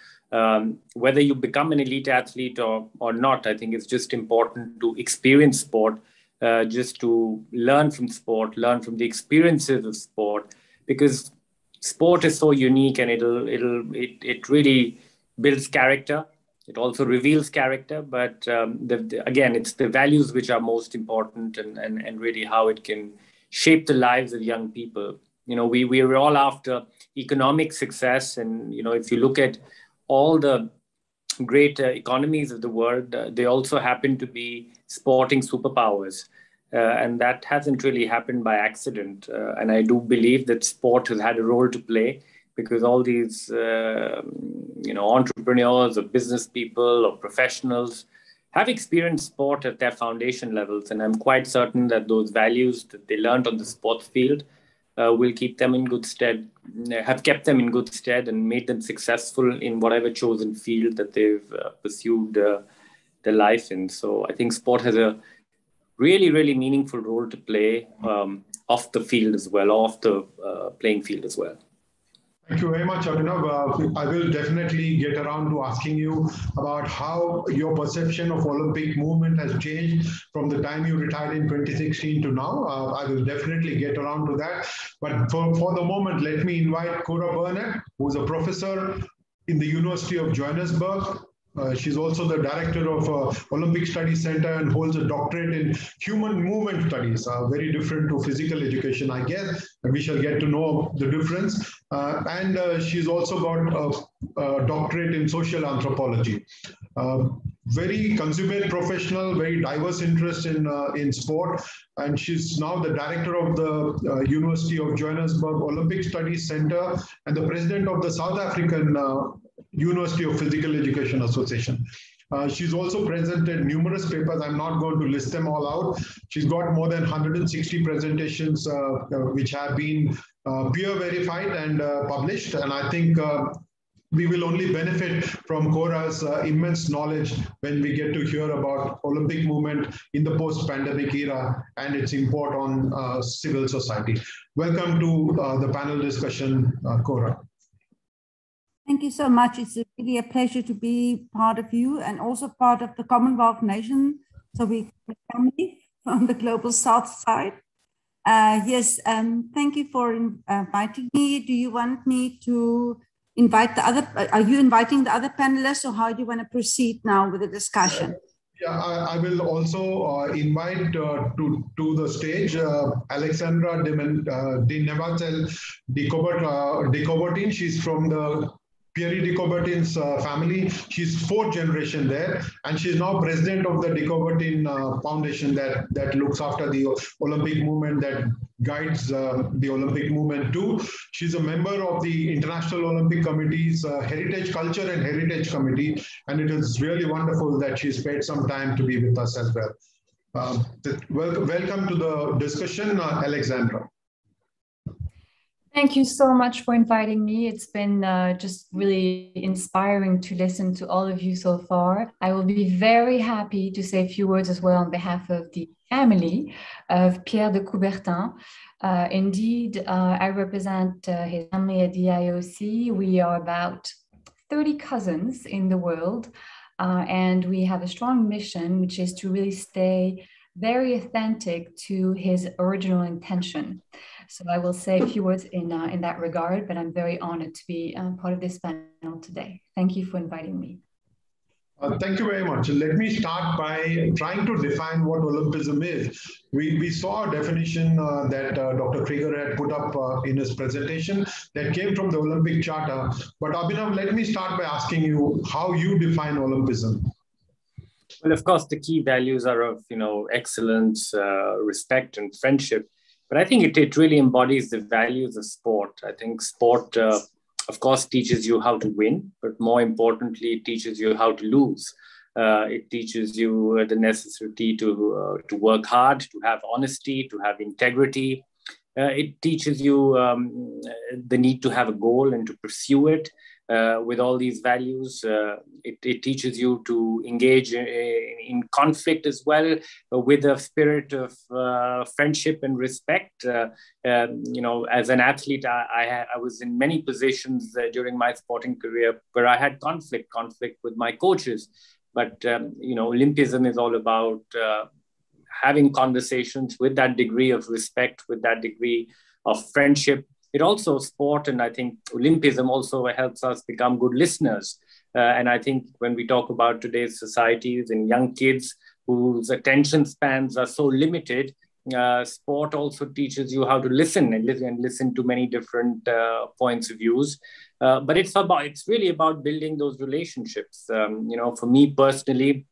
Whether you become an elite athlete or not, I think it's just important to experience sport, just to learn from sport, learn from the experiences of sport, because sport is so unique, and it really builds character. It also reveals character, but again, it's the values which are most important, and really how it can shape the lives of young people. We are all after economic success. And, if you look at all the great economies of the world, they also happen to be sporting superpowers. And that hasn't really happened by accident. And I do believe that sport has had a role to play, because all these, entrepreneurs or business people or professionals have experienced sport at their foundation levels. And I'm quite certain that those values that they learned on the sports field will keep them in good stead, have kept them in good stead and made them successful in whatever chosen field that they've pursued their life in. So I think sport has a really, really meaningful role to play off the field as well, off the playing field as well. Thank you very much, Abhinav. I will definitely get around to asking you about how your perception of Olympic movement has changed from the time you retired in 2016 to now. I will definitely get around to that. But for the moment, let me invite Cora Burnett, who is a professor in the University of Johannesburg. She's also the director of Olympic Studies Center and holds a doctorate in human movement studies, very different to physical education, I guess. And we shall get to know the difference. And she's also got a doctorate in social anthropology. Very consummate professional, very diverse interest in sport. And she's now the director of the University of Johannesburg Olympic Studies Center and the president of the South African University of Physical Education Association. She's also presented numerous papers. I'm not going to list them all out. She's got more than 160 presentations which have been peer verified and published. And I think we will only benefit from Cora's immense knowledge when we get to hear about Olympic movement in the post-pandemic era and its import on civil society. Welcome to the panel discussion, Cora. Thank you so much. It's really a pleasure to be part of you and also part of the Commonwealth nation. So we family from the global South side. Yes, thank you for inviting me. Do you want me to invite the other, are you inviting the other panelists, or how do you want to proceed now with the discussion? Yeah, I will also invite to the stage Alexandra de Navacelle de Coubertin. She's from the Pierre de Coubertin's family. She's fourth generation there, and she's now president of the de Coubertin Foundation that looks after the Olympic movement, that guides the Olympic movement too. She's a member of the International Olympic Committee's Heritage, Culture and Heritage Committee, and it is really wonderful that she's spared some time to be with us as well. Welcome to the discussion, Alexandra. Thank you so much for inviting me. It's been just really inspiring to listen to all of you so far. I will be very happy to say a few words as well on behalf of the family of Pierre de Coubertin. Indeed, I represent his family at the IOC. We are about 30 cousins in the world, and we have a strong mission, which is to really stay very authentic to his original intention. So I will say a few words in that regard, but I'm very honored to be part of this panel today. Thank you for inviting me. Thank you very much. Let me start by trying to define what Olympism is. We saw a definition that Dr. Krieger had put up in his presentation that came from the Olympic Charter. But Abhinav, let me start by asking you how you define Olympism. Well, of course, the key values are of, excellence, respect, and friendship. But I think it really embodies the values of sport. I think sport, of course, teaches you how to win, but more importantly, it teaches you how to lose. It teaches you the necessity to work hard, to have honesty, to have integrity. It teaches you the need to have a goal and to pursue it. With all these values, it teaches you to engage in conflict as well, with a spirit of friendship and respect. As an athlete, I was in many positions during my sporting career where I had conflict with my coaches. But, Olympism is all about having conversations with that degree of respect, with that degree of friendship. It also sport, and I think Olympism also helps us become good listeners. And I think when we talk about today's societies and young kids whose attention spans are so limited, sport also teaches you how to listen and listen to many different points of views. But it's really about building those relationships. For me personally,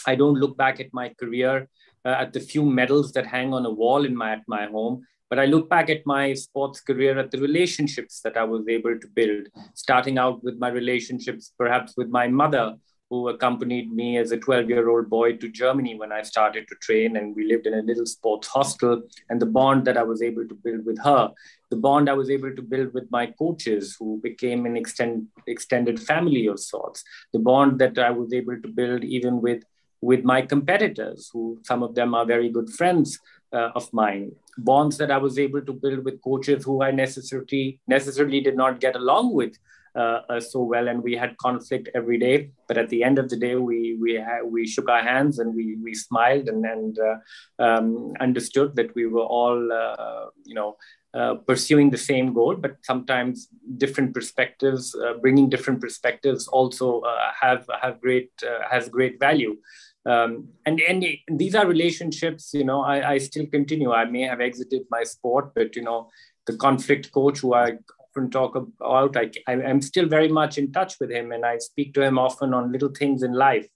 I don't look back at my career at the few medals that hang on a wall at my home, but I look back at my sports career at the relationships that I was able to build, starting out with my relationships perhaps with my mother, who accompanied me as a 12-year-old boy to Germany when I started to train, and we lived in a little sports hostel, and the bond that I was able to build with her, the bond I was able to build with my coaches, who became an extended family of sorts, the bond that I was able to build even with my competitors, who some of them are very good friends of mine, bonds that I was able to build with coaches who I necessarily did not get along with so well, and we had conflict every day. But at the end of the day, we shook our hands and we smiled and understood that we were all pursuing the same goal, but sometimes different perspectives, bringing different perspectives also has great value. And these are relationships, I still continue. I may have exited my sport, but, the conflict coach who I often talk about, I'm still very much in touch with him, and I speak to him often on little things in life.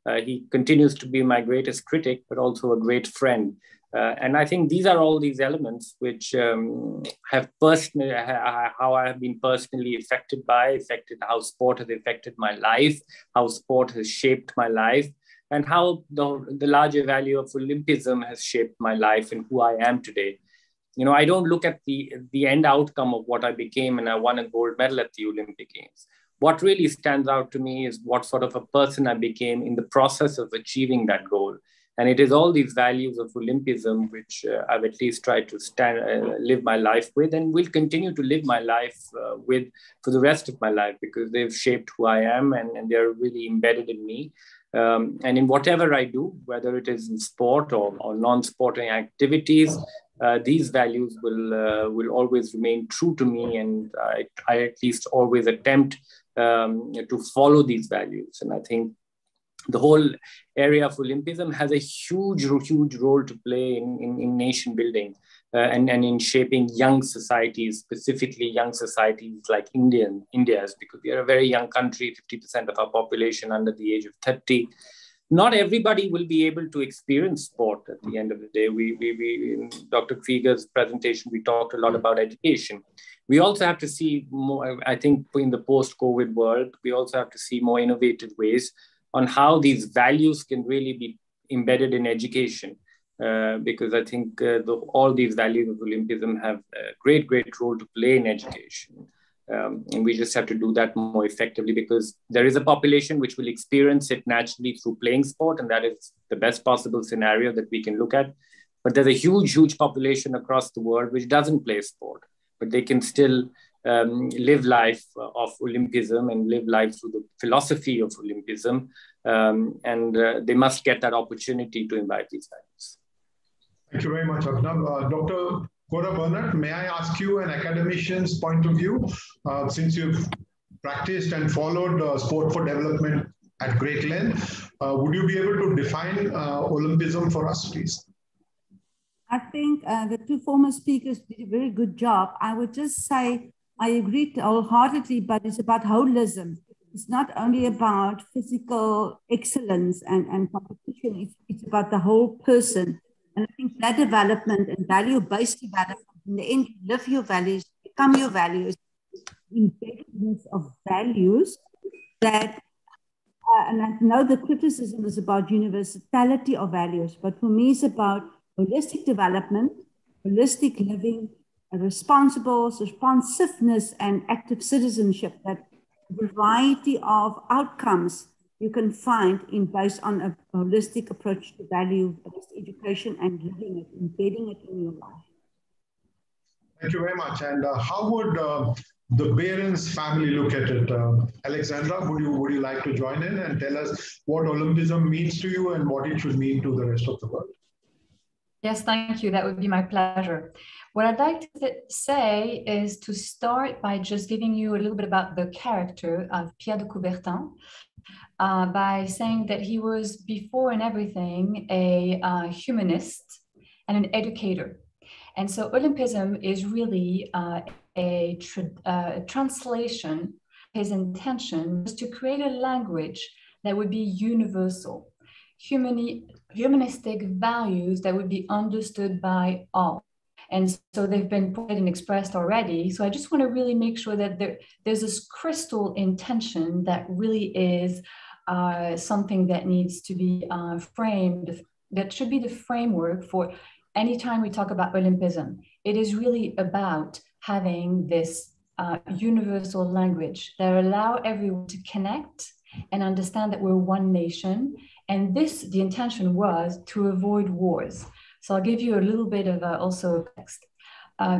He continues to be my greatest critic, but also a great friend. And I think these are all these elements which have how I have been personally affected how sport has affected my life, how sport has shaped my life, and how the larger value of Olympism has shaped my life and who I am today. I don't look at the end outcome of what I became and I won a gold medal at the Olympic Games. What really stands out to me is what sort of a person I became in the process of achieving that goal. And it is all these values of Olympism which I've at least tried to live my life with, and will continue to live my life with for the rest of my life, because they've shaped who I am and they're really embedded in me. And in whatever I do, whether it is in sport or non-sporting activities, these values will always remain true to me, and I at least always attempt to follow these values. And I think the whole area of Olympism has a huge role to play in nation building and in shaping young societies, specifically young societies like India's, because we are a very young country, 50% of our population under the age of 30. Not everybody will be able to experience sport at the end of the day. We in Dr. Krieger's presentation, we talked a lot about education. We also have to see more, I think in the post-COVID world, we also have to see more innovative ways on how these values can really be embedded in education. Because I think all these values of Olympism have a great role to play in education. And we just have to do that more effectively, because there is a population which will experience it naturally through playing sport, and that is the best possible scenario that we can look at. But there's a huge population across the world which doesn't play sport, but they can still live life of Olympism and live life through the philosophy of Olympism. And they must get that opportunity to imbibe these values. Thank you very much, Abhinav. Dr. Cora Bernard, may I ask you an academician's point of view, since you've practiced and followed sport for development at great length, would you be able to define Olympism for us, please? I think the two former speakers did a very good job. I would just say I agree wholeheartedly, but it's about holism. It's not only about physical excellence and competition, it's about the whole person. And I think that development and value-based development, in the end, you live your values, become your values, embeddedness of values that, and I know the criticism is about universality of values, but for me it's about holistic development, holistic living, a responsiveness and active citizenship, that variety of outcomes you can find based on a holistic approach to value-based education and living it, embedding it in your life. Thank you very much. And how would the Behrens family look at it? Alexandra, would you like to join in and tell us what Olympism means to you and what it should mean to the rest of the world? Yes, thank you. That would be my pleasure. What I'd like to say is to start by just giving you a little bit about the character of Pierre de Coubertin, by saying that he was, before and everything, a humanist and an educator. And so Olympism is really a translation. His intention was to create a language that would be universal, humanistic values that would be understood by all. And so they've been put and expressed already. So I just want to really make sure that there's this crystal intention that really is something that needs to be framed, that should be the framework for anytime we talk about Olympism. It is really about having this universal language that allow everyone to connect and understand that we're one nation. And the intention was to avoid wars. So I'll give you a little bit of also text.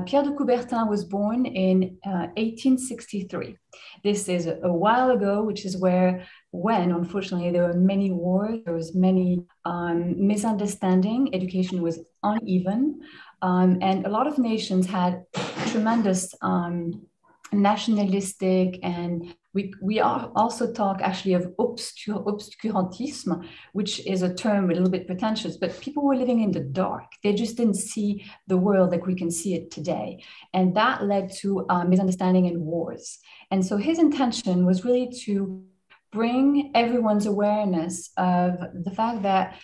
Pierre de Coubertin was born in 1863. This is a while ago, which is when unfortunately there were many wars, there was many misunderstanding, education was uneven, and a lot of nations had tremendous nationalistic, and we also talk actually of obscurantisme, which is a term a little bit pretentious, but people were living in the dark. They just didn't see the world like we can see it today. And that led to misunderstanding and wars. And so his intention was really to bring everyone's awareness of the fact that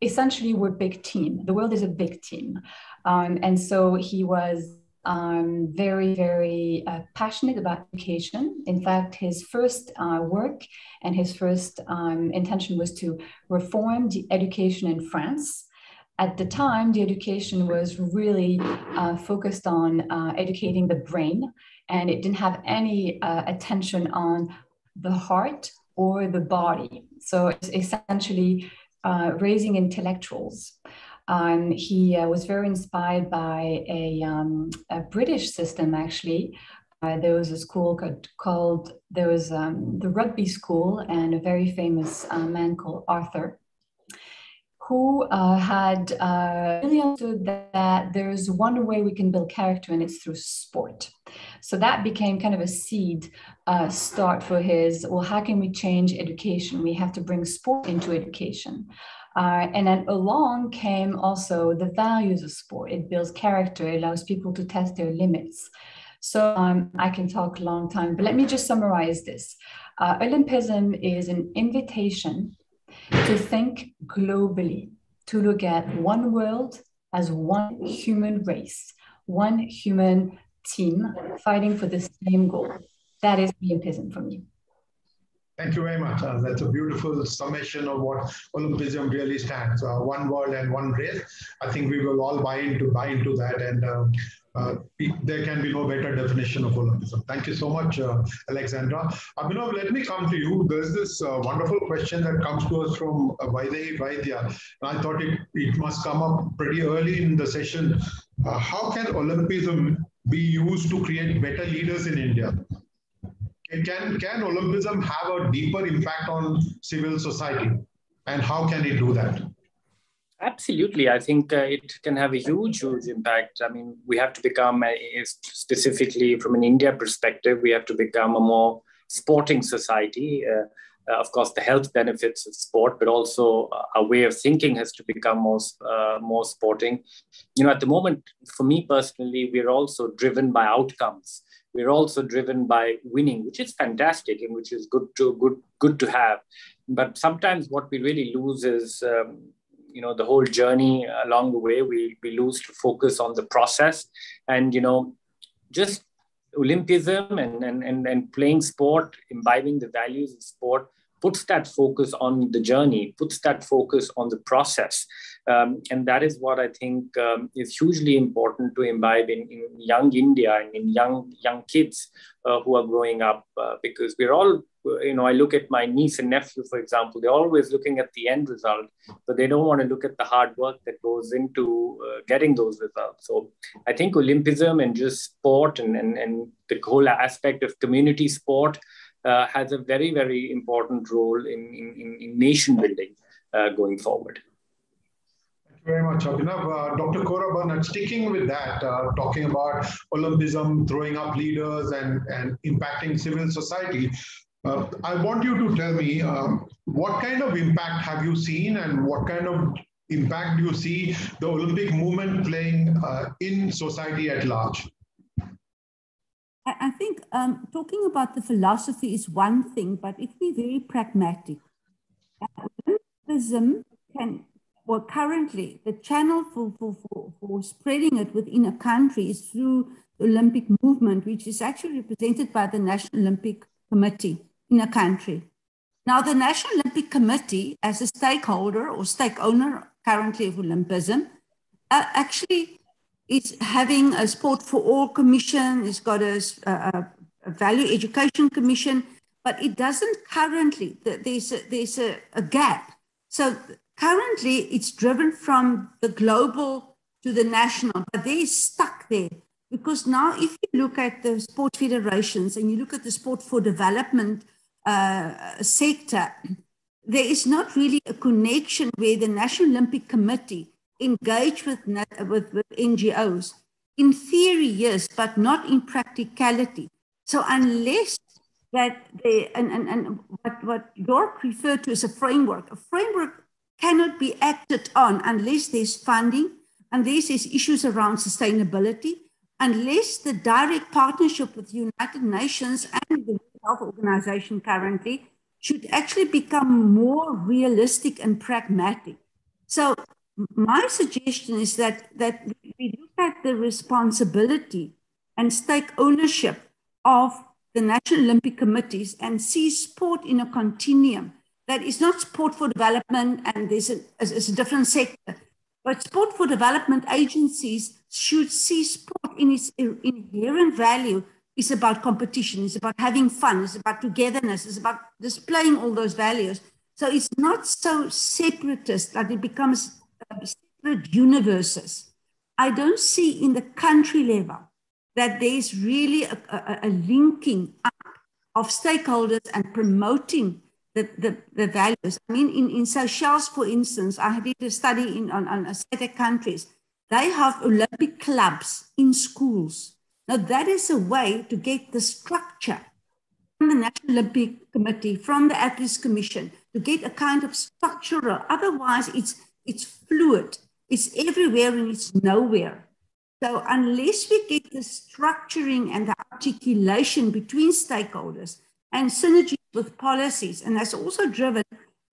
essentially we're a big team. The world is a big team. And so he was very, very passionate about education. In fact, his first work and his first intention was to reform the education in France. At the time, the education was really focused on educating the brain, and it didn't have any attention on the heart or the body. So it's essentially raising intellectuals. He was very inspired by a British system, actually. There was a school called the rugby school, and a very famous man called Arthur, who had really understood that there's one way we can build character, and it's through sport. So that became kind of a seed start for his, well, how can we change education? We have to bring sport into education. And then along came also the values of sport. It builds character, it allows people to test their limits. So I can talk a long time, but let me just summarize this. Olympism is an invitation to think globally, to look at one world as one human race, one human team fighting for the same goal. That is Olympism for me. Thank you very much. That's a beautiful summation of what Olympism really stands. One world and one race. I think we will all buy into that, and there can be no better definition of Olympism. Thank you so much, Alexandra. Abhinav, let me come to you. There's this wonderful question that comes to us from Vaidehi Vaidya. And I thought it must come up pretty early in the session. How can Olympism be used to create better leaders in India? Can Olympism have a deeper impact on civil society? And how can it do that? Absolutely. I think it can have a huge impact. I mean, we have to become, specifically from an India perspective, we have to become a more sporting society. Of course, the health benefits of sport, but also our way of thinking has to become more sporting. You know, at the moment, for me personally, we're also driven by outcomes. We're also driven by winning, which is fantastic and which is good to have. But sometimes what we really lose is, you know, the whole journey along the way. We lose to focus on the process, and you know, just Olympism and playing sport, imbibing the values of sport, puts that focus on the journey, puts that focus on the process. And that is what I think is hugely important to imbibe in young India and in young kids who are growing up, because we're all, you know, I look at my niece and nephew, for example, they're always looking at the end result, but they don't want to look at the hard work that goes into getting those results. So I think Olympism and just sport and the whole aspect of community sport has a very, very important role in nation building going forward. Thank you very much, Abhinav. Dr. Cora Burnett, sticking with that, talking about Olympism, throwing up leaders and impacting civil society, I want you to tell me what kind of impact have you seen and what kind of impact do you see the Olympic movement playing in society at large? I think talking about the philosophy is one thing, but if we're very pragmatic, Olympism well, currently the channel for spreading it within a country is through the Olympic movement, which is actually represented by the National Olympic Committee in a country. Now, the National Olympic Committee, as a stakeholder or stake owner currently of Olympism, actually is having a Sport for All Commission, it's got a Value Education Commission, but it doesn't currently, there's a gap. So currently it's driven from the global to the national, but they're stuck there. Because now if you look at the sport federations and you look at the sport for development sector, there is not really a connection where the National Olympic Committee engage with NGOs. In theory, yes, but not in practicality. So unless that they, and what York referred to as a framework cannot be acted on unless there's funding, unless there's issues around sustainability, unless the direct partnership with the United Nations and the World Health Organization currently should actually become more realistic and pragmatic. So my suggestion is that we look at the responsibility and stake ownership of the National Olympic Committees and see sport in a continuum. That is not sport for development and there's a different sector, but sport for development agencies should see sport in its inherent value. It's about competition, it's about having fun, it's about togetherness, it's about displaying all those values. So it's not so separatist that it becomes separate universes. I don't see in the country level that there's really a linking up of stakeholders and promoting the values. I mean, in Seychelles, for instance, I did a study on ASEAN countries. They have Olympic clubs in schools. Now, that is a way to get the structure from the National Olympic Committee, from the Athletes Commission, to get a kind of structural. Otherwise, it's fluid. It's everywhere and it's nowhere. So unless we get the structuring and the articulation between stakeholders and synergy with policies, and that's also driven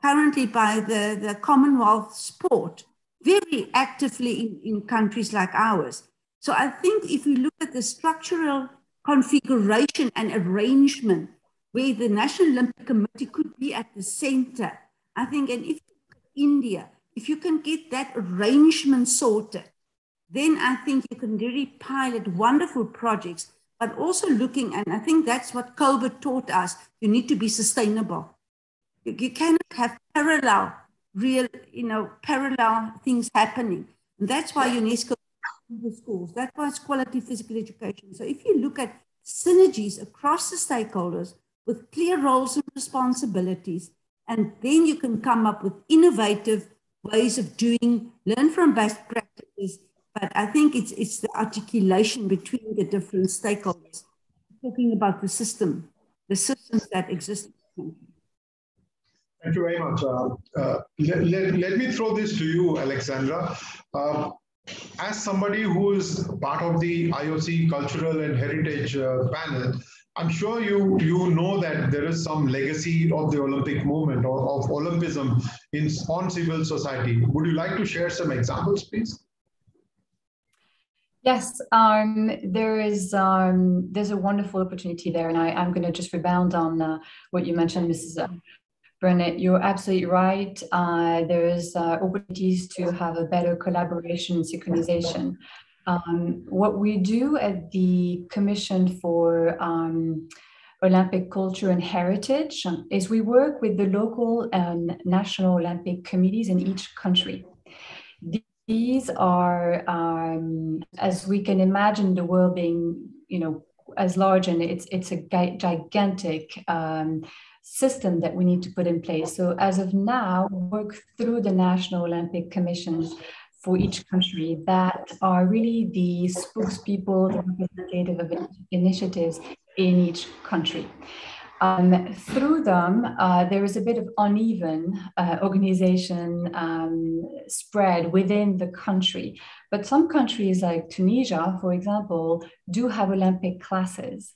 currently by the Commonwealth sport very actively in countries like ours. So I think if we look at the structural configuration and arrangement where the National Olympic Committee could be at the center, I think, and if you look at India, if you can get that arrangement sorted, then I think you can really pilot wonderful projects, but also looking, and I think that's what COVID taught us, you need to be sustainable. You cannot have parallel things happening. And that's why UNESCO the schools, that's why it's quality physical education. So if you look at synergies across the stakeholders with clear roles and responsibilities, and then you can come up with innovative ways of doing, learn from best practices. But I think it's the articulation between the different stakeholders, talking about the systems that exist. Thank you very much. Let me throw this to you, Alexandra. As somebody who is part of the IOC Cultural and Heritage panel, I'm sure you know that there is some legacy of the Olympic movement or of Olympism on civil society. Would you like to share some examples, please? Yes, there's a wonderful opportunity there, and I'm going to just rebound on what you mentioned, Mrs. Burnett. You're absolutely right. There's opportunities to have a better collaboration and synchronization. What we do at the Commission for Olympic Culture and Heritage is we work with the local and national Olympic committees in each country. These are, as we can imagine, the world being, as large, and it's a gigantic system that we need to put in place. So as of now, work through the National Olympic Commissions for each country that are really the spokespeople, the representative of initiatives in each country. Through them, there is a bit of uneven organization spread within the country. But some countries like Tunisia, for example, do have Olympic classes,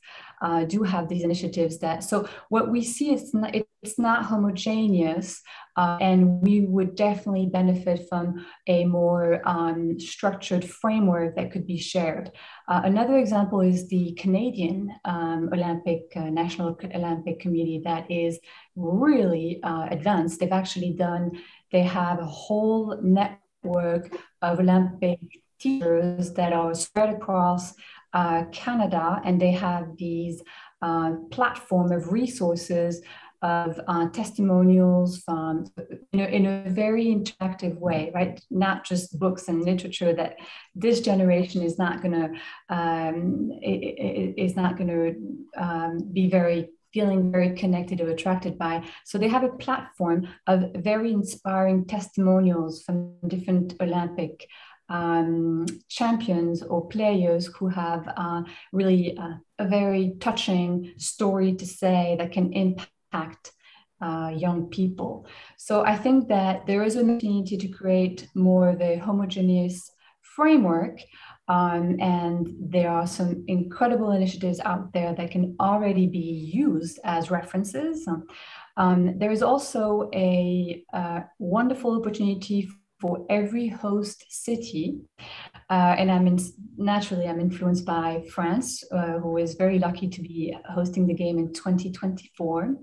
do have these initiatives that, so what we see is it's not homogeneous, and we would definitely benefit from a more structured framework that could be shared. Another example is the Canadian National Olympic Committee that is really advanced. They have a whole network of Olympic teachers that are spread across Canada, and they have these platform of resources of testimonials from, in a very interactive way, right? Not just books and literature that this generation is not going to be feeling very connected or attracted by. So they have a platform of very inspiring testimonials from different Olympic champions or players who have really a very touching story to say that can impact young people. So I think that there is an opportunity to create more of a homogeneous framework, and there are some incredible initiatives out there that can already be used as references. There is also a wonderful opportunity for every host city, and I'm influenced by France, who is very lucky to be hosting the game in 2024.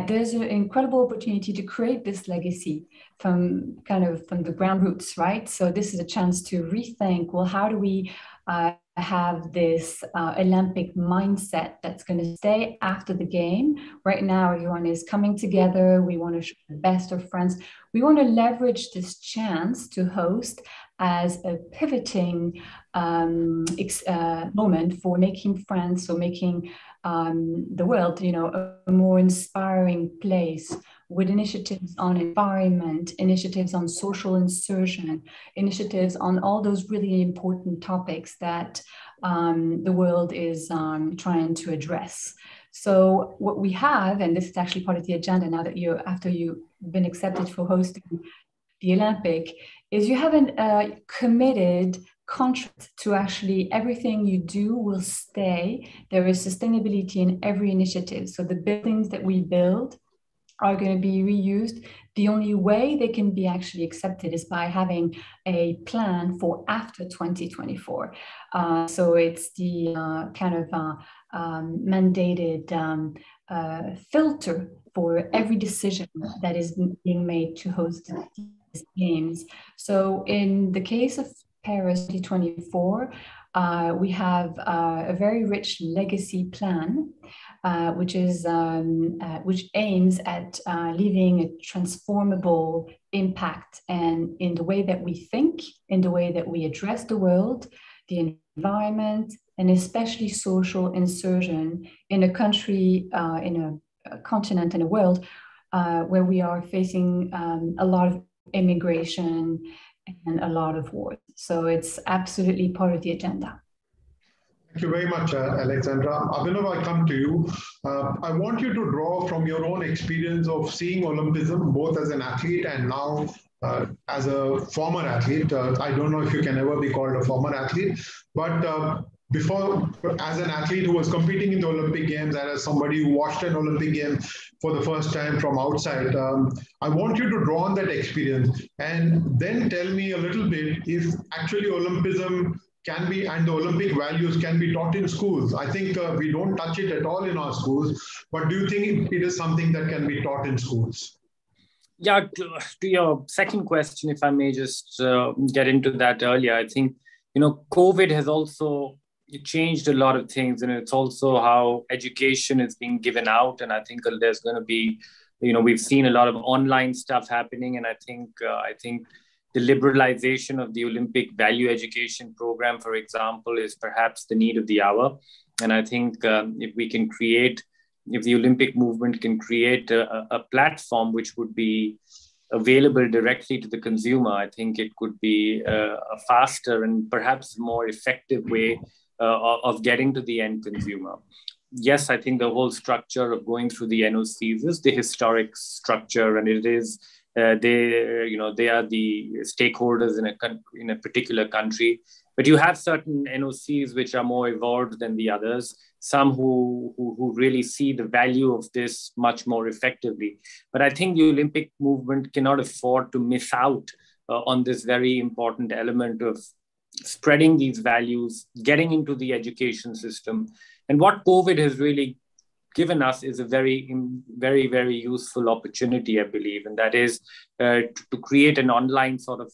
There's an incredible opportunity to create this legacy from the ground roots, right? So this is a chance to rethink, well, how do we have this Olympic mindset that's going to stay after the game? Right now, everyone is coming together. We want to show the best of France. We want to leverage this chance to host as a pivoting moment for making France, or making the world, a more inspiring place, with initiatives on environment, initiatives on social insertion, initiatives on all those really important topics that the world is trying to address. So what we have, and this is actually part of the agenda now that after you've been accepted for hosting the Olympic, is you have a committed contract to actually everything you do will stay. There is sustainability in every initiative. So the buildings that we build are going to be reused. The only way they can be actually accepted is by having a plan for after 2024. So it's the mandated filter for every decision that is being made to host these games. So in the case of Paris 2024, we have a very rich legacy plan, which aims at leaving a transformable impact, and in the way that we think, in the way that we address the world, the environment, and especially social insertion in a country, in a continent, in a world where we are facing a lot of immigration and a lot of wars. So it's absolutely part of the agenda. Thank you very much, Alexandra. Abhinav, I come to you. I want you to draw from your own experience of seeing Olympism, both as an athlete and now as a former athlete. I don't know if you can ever be called a former athlete, but before, as an athlete who was competing in the Olympic Games and as somebody who watched an Olympic game for the first time from outside, I want you to draw on that experience and then tell me a little bit if actually Olympism can be, and the Olympic values can be taught in schools. I think we don't touch it at all in our schools, but do you think it is something that can be taught in schools? Yeah, to your second question, if I may just get into that earlier, I think, COVID has also changed a lot of things, and it's also how education is being given out. And I think there's going to be, we've seen a lot of online stuff happening, and I think the liberalization of the Olympic value education program, for example, is perhaps the need of the hour. And I think if the Olympic movement can create a platform which would be available directly to the consumer, I think it could be a faster and perhaps more effective way of getting to the end consumer. yes, I think the whole structure of going through the NOCs is the historic structure, and it is they are the stakeholders in a particular country. But you have certain NOCs which are more evolved than the others. Some who really see the value of this much more effectively. But I think the Olympic movement cannot afford to miss out on this very important element of spreading these values, getting into the education system. And what COVID has really given us is a very, very, very useful opportunity, I believe, and that is to create an online sort of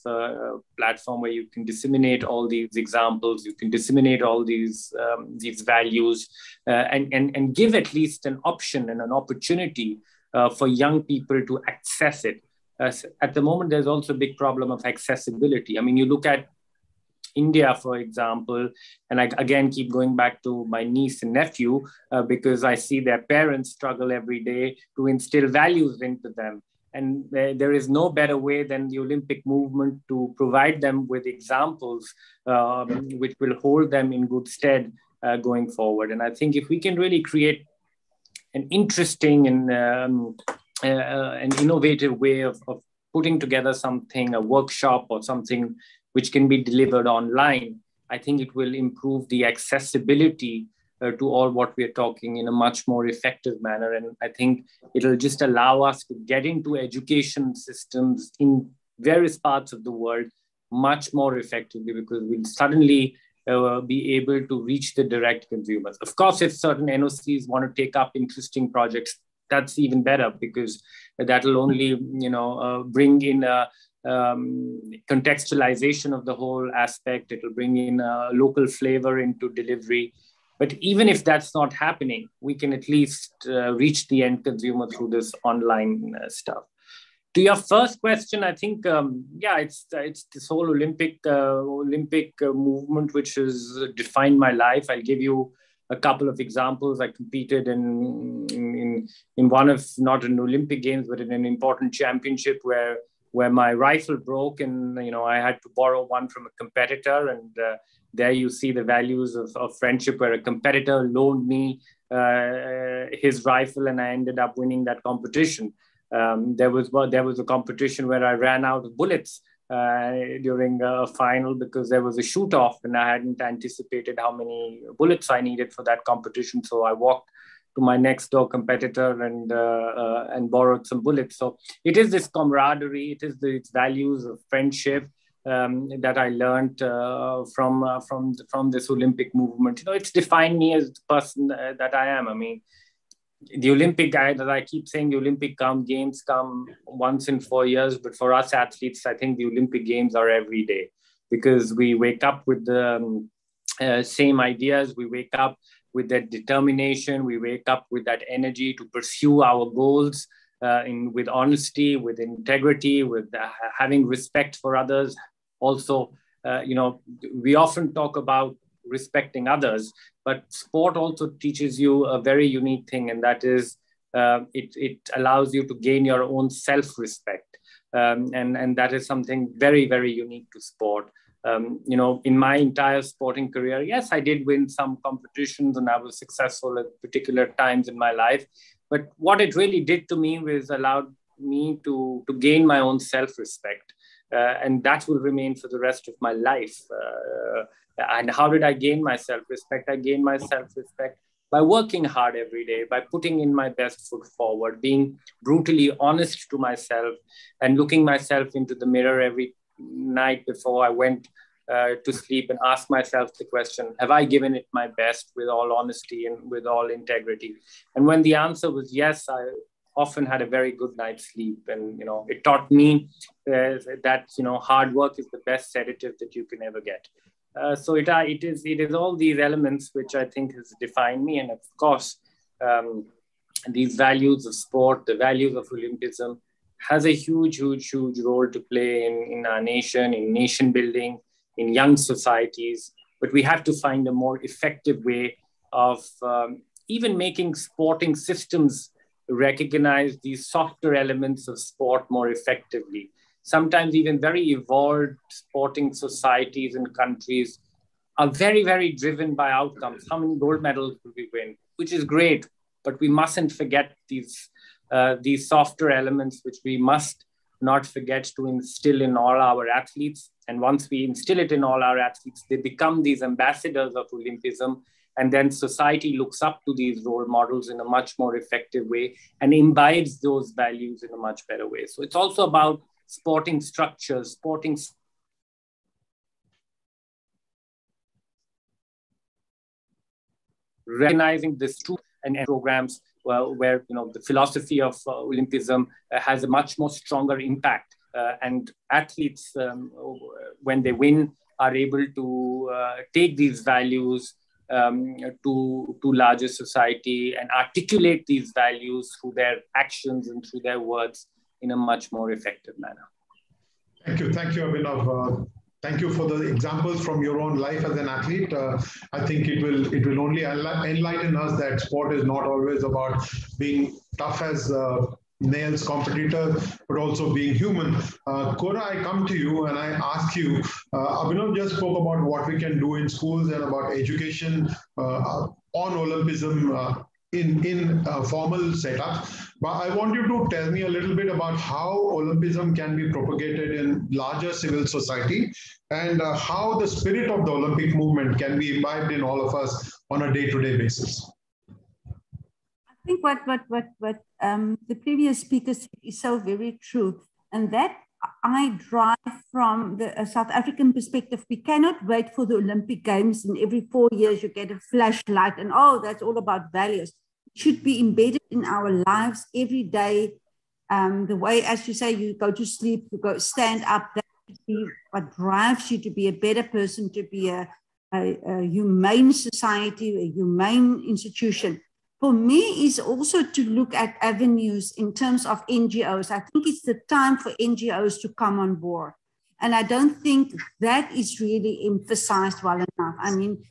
platform where you can disseminate all these examples, you can disseminate all these values, and give at least an option and an opportunity for young people to access it. At the moment, there's also a big problem of accessibility. I mean, you look at India, for example, and I again keep going back to my niece and nephew because I see their parents struggle every day to instill values into them. And there is no better way than the Olympic movement to provide them with examples which will hold them in good stead going forward. And I think if we can really create an interesting and an innovative way of putting together something, a workshop or something which can be delivered online, I think it will improve the accessibility to all what we are talking in a much more effective manner. And I think it'll just allow us to get into education systems in various parts of the world much more effectively, because we'll suddenly be able to reach the direct consumers. Of course, if certain NOCs want to take up interesting projects, that's even better, because that'll only bring in a contextualization of the whole aspect. It'll bring in a local flavor into delivery. But even if that's not happening, we can at least reach the end consumer through this online stuff. To your first question, I think, it's this whole Olympic movement which has defined my life. I'll give you a couple of examples. I competed in one of, not an Olympic Games, but in an important championship where my rifle broke, and I had to borrow one from a competitor. And there you see the values of friendship, where a competitor loaned me his rifle, and I ended up winning that competition. There was a competition where I ran out of bullets during a final because there was a shoot-off, and I hadn't anticipated how many bullets I needed for that competition. So I walked to my next door competitor and borrowed some bullets. So it is this camaraderie, it is the values of friendship that I learned from this Olympic movement. It's defined me as the person that I am. I mean, the Olympic guy that I keep saying, the Olympic Games come once in 4 years, but for us athletes, I think the Olympic Games are every day, because we wake up with the same ideas. We wake up with that determination. We wake up with that energy to pursue our goals with honesty, with integrity, with having respect for others. Also, we often talk about respecting others, but sport also teaches you a very unique thing, and that is it allows you to gain your own self-respect. And that is something very, very unique to sport. In my entire sporting career, yes, I did win some competitions and I was successful at particular times in my life. But what it really did to me was allowed me to gain my own self-respect. And that will remain for the rest of my life. And how did I gain my self-respect? I gained my self-respect by working hard every day, by putting in my best foot forward, being brutally honest to myself, and looking myself into the mirror every night before I went to sleep and ask myself the question, have I given it my best with all honesty and with all integrity? And when the answer was yes, I often had a very good night's sleep. And, it taught me that, hard work is the best sedative that you can ever get. So it is all these elements which I think has defined me. And of course, these values of sport, the values of Olympism, has a huge, huge, huge role to play in our nation, in nation building, in young societies. But we have to find a more effective way of even making sporting systems recognize these softer elements of sport more effectively. Sometimes even very evolved sporting societies and countries are very, very driven by outcomes. How many gold medals will we win? which is great, but we mustn't forget these softer elements, which we must not forget to instill in all our athletes. And once we instill it in all our athletes, they become these ambassadors of Olympism. And then society looks up to these role models in a much more effective way and imbibes those values in a much better way. So it's also about sporting structures, recognizing this truth and programs where the philosophy of Olympism has a much more stronger impact. And athletes, when they win, are able to take these values to larger society and articulate these values through their actions and through their words in a much more effective manner. Thank you, Abhinav. Thank you for the examples from your own life as an athlete. I think it will only enlighten us that sport is not always about being tough as nails competitor, but also being human. Kora, I come to you and I ask you, Abhinav just spoke about what we can do in schools and about education on Olympism in a formal setup. But I want you to tell me a little bit about how Olympism can be propagated in larger civil society and how the spirit of the Olympic movement can be imbibed in all of us on a day-to-day basis. I think what the previous speaker said is so very true, and that I drive from the South African perspective. We cannot wait for the Olympic Games and every 4 years you get a flashlight and that's all about values. It should be embedded in our lives every day. The way, as you say, you go to sleep, you go stand up, that should be what drives you to be a better person, to be a humane society, a humane institution. For me, is also to look at avenues in terms of NGOs. I think it's the time for NGOs to come on board. And I don't think that is really emphasized well enough. I mean,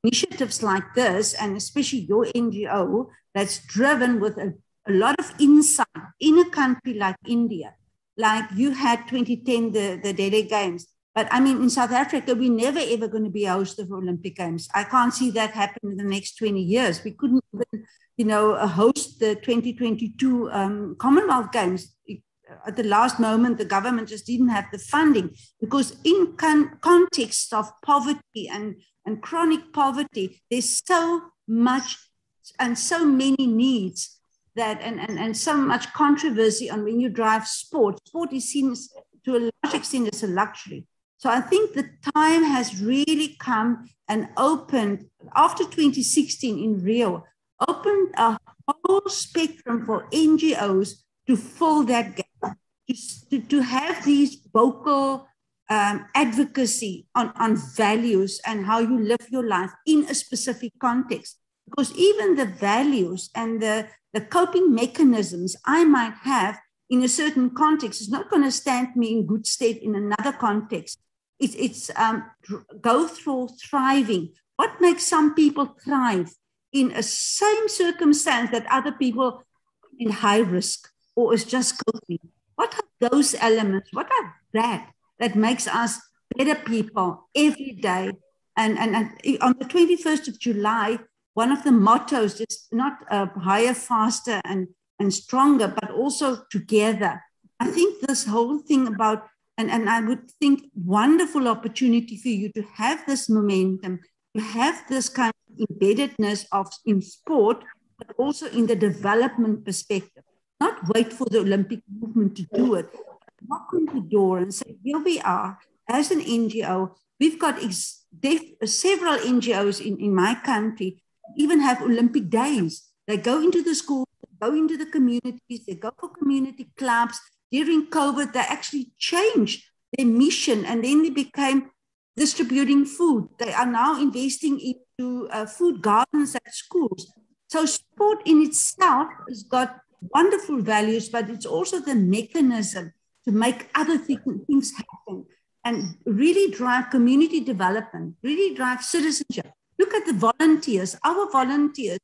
initiatives like this, and especially your NGO, that's driven with a lot of insight in a country like India. Like you had 2010, the Delhi Games. But I mean, in South Africa, we're never, ever going to be a host of Olympic Games. I can't see that happen in the next 20 years. We couldn't even, host the 2022 Commonwealth Games. At the last moment, the government just didn't have the funding because in context of poverty and chronic poverty, there's so much and so many needs that and so much controversy on when you drive sport. Sport is seen to a large extent as a luxury. So I think the time has really come and opened, after 2016 in Rio, opened a whole spectrum for NGOs to fill that gap, to have these vocal advocacy on values and how you live your life in a specific context. Because even the values and the coping mechanisms I might have in a certain context is not going to stand me in good stead in another context. It's go through thriving. What makes some people thrive in a same circumstance that other people in high risk or is just coping? What are those elements? What are that makes us better people every day? And on the 21st of July, one of the mottos is not higher, faster, and stronger, but also together. I think this whole thing about, and I would think wonderful opportunity for you to have this momentum, to have this kind of embeddedness in sport, but also in the development perspective. Not wait for the Olympic movement to do it, but knock on the door and say, here we are as an NGO. We've got several NGOs in my country even have Olympic days. They go into the schools, they go into the communities, they go for community clubs. During COVID, they actually changed their mission and then they became distributing food. They are now investing into food gardens at schools. So sport in itself has got wonderful values, but it's also the mechanism to make other things happen and really drive community development, really drive citizenship. Look at the volunteers. Our volunteers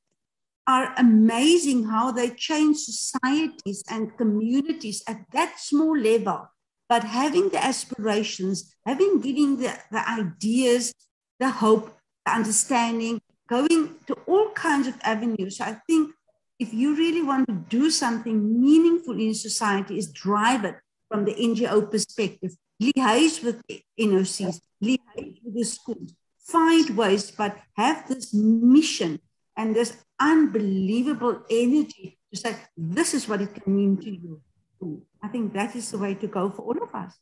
are amazing how they change societies and communities at that small level, but having the aspirations, giving the ideas, the hope, the understanding, going to all kinds of avenues. So I think if you really want to do something meaningful in society, is drive it from the NGO perspective, liaise with NOCs, liaise with the schools, find ways, but have this mission and this unbelievable energy to say, this is what it can mean to you. I think that is the way to go for all of us.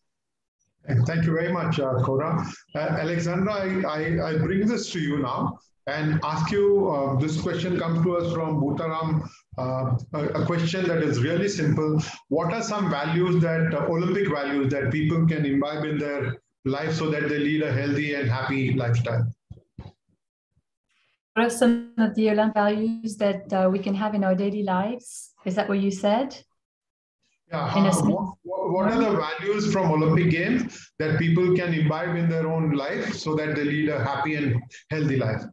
Thank you very much, Cora. Alexandra, I bring this to you now and ask you, this question comes to us from Bhutaram, a question that is really simple. What are some values that, Olympic values that people can imbibe in their life so that they lead a healthy and happy lifestyle? What are some of the Olympic values that we can have in our daily lives? Is that what you said? Yeah, what are the values from Olympic Games that people can imbibe in their own life so that they lead a happy and healthy life?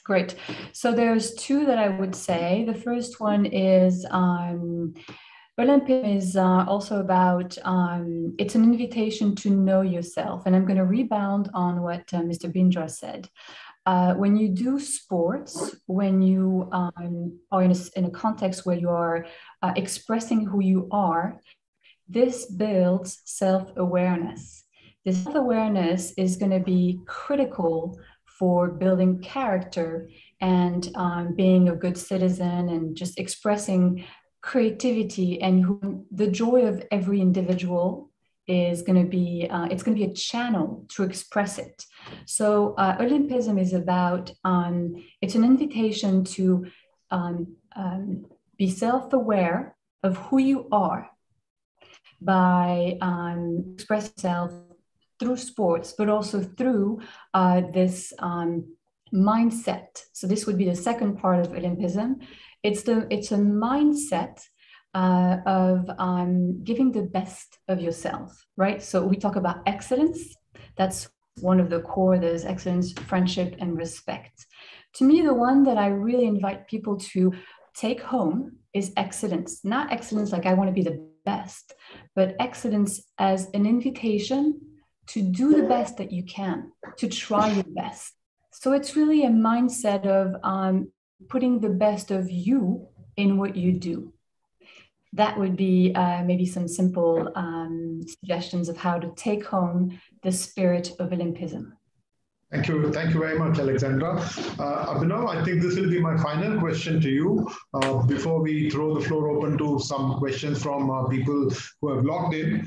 Great. So there's two that I would say. The first one is Olympism is also about, it's an invitation to know yourself. And I'm going to rebound on what Mr. Bindra said. When you do sports, when you are in a context where you are expressing who you are, this builds self-awareness. This self-awareness is going to be critical for building character and being a good citizen and just expressing creativity, and the joy of every individual is going to be, it's going to be a channel to express it. So Olympism is about, it's an invitation to be self-aware of who you are by expressing yourself through sports, but also through this mindset. So this would be the second part of Olympism. It's a mindset of giving the best of yourself, right? So we talk about excellence. That's one of the core. There's excellence, friendship, and respect. To me, the one that I really invite people to take home is excellence. Not excellence like I want to be the best, but excellence as an invitation to do the best that you can, to try your best. So it's really a mindset of putting the best of you in what you do. That would be maybe some simple suggestions of how to take home the spirit of Olympism. Thank you very much, Alexandra. Abhinav, I think this will be my final question to you before we throw the floor open to some questions from people who have logged in.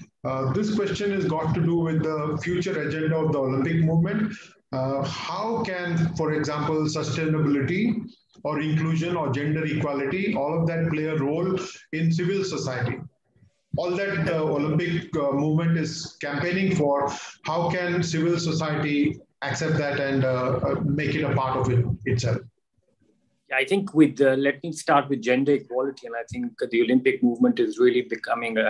This question has got to do with the future agenda of the Olympic movement. How can, for example, sustainability or inclusion or gender equality, all of that play a role in civil society? All that the Olympic movement is campaigning for, how can civil society accept that and make it a part of it itself? I think let me start with gender equality, and I think the Olympic movement is really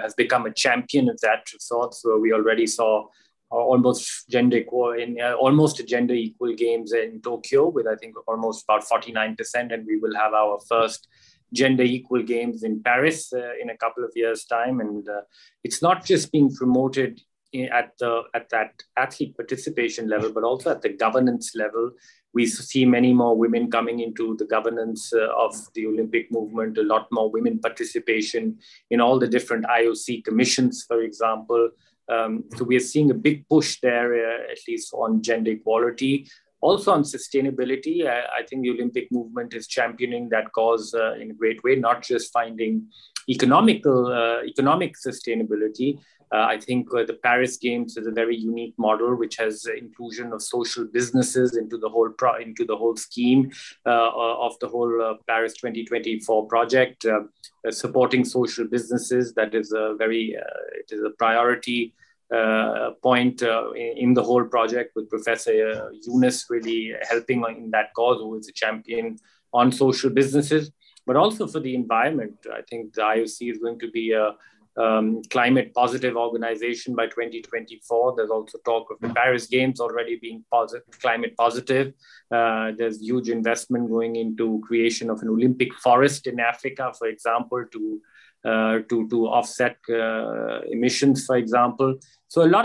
has become a champion of that sort. So we already saw almost a gender equal games in Tokyo with, I think, almost about 49%, and we will have our first gender equal games in Paris in a couple of years' time. And it's not just being promoted at that athlete participation level, but also at the governance level. We see many more women coming into the governance of the Olympic movement, a lot more women participation in all the different IOC commissions, for example. So we are seeing a big push there, at least on gender equality. Also on sustainability, I think the Olympic movement is championing that cause in a great way, not just finding economic sustainability. I think the Paris Games is a very unique model, which has inclusion of social businesses into the whole scheme of the whole Paris 2024 project, supporting social businesses. That is it is a priority point in the whole project, with Professor Yunus really helping in that cause, who is a champion on social businesses, but also for the environment. I think the IOC is going to be a climate positive organization by 2024. There's also talk of the Paris Games already being climate positive. There's huge investment going into creation of an Olympic forest in Africa, for example, to to offset emissions, for example. So a lot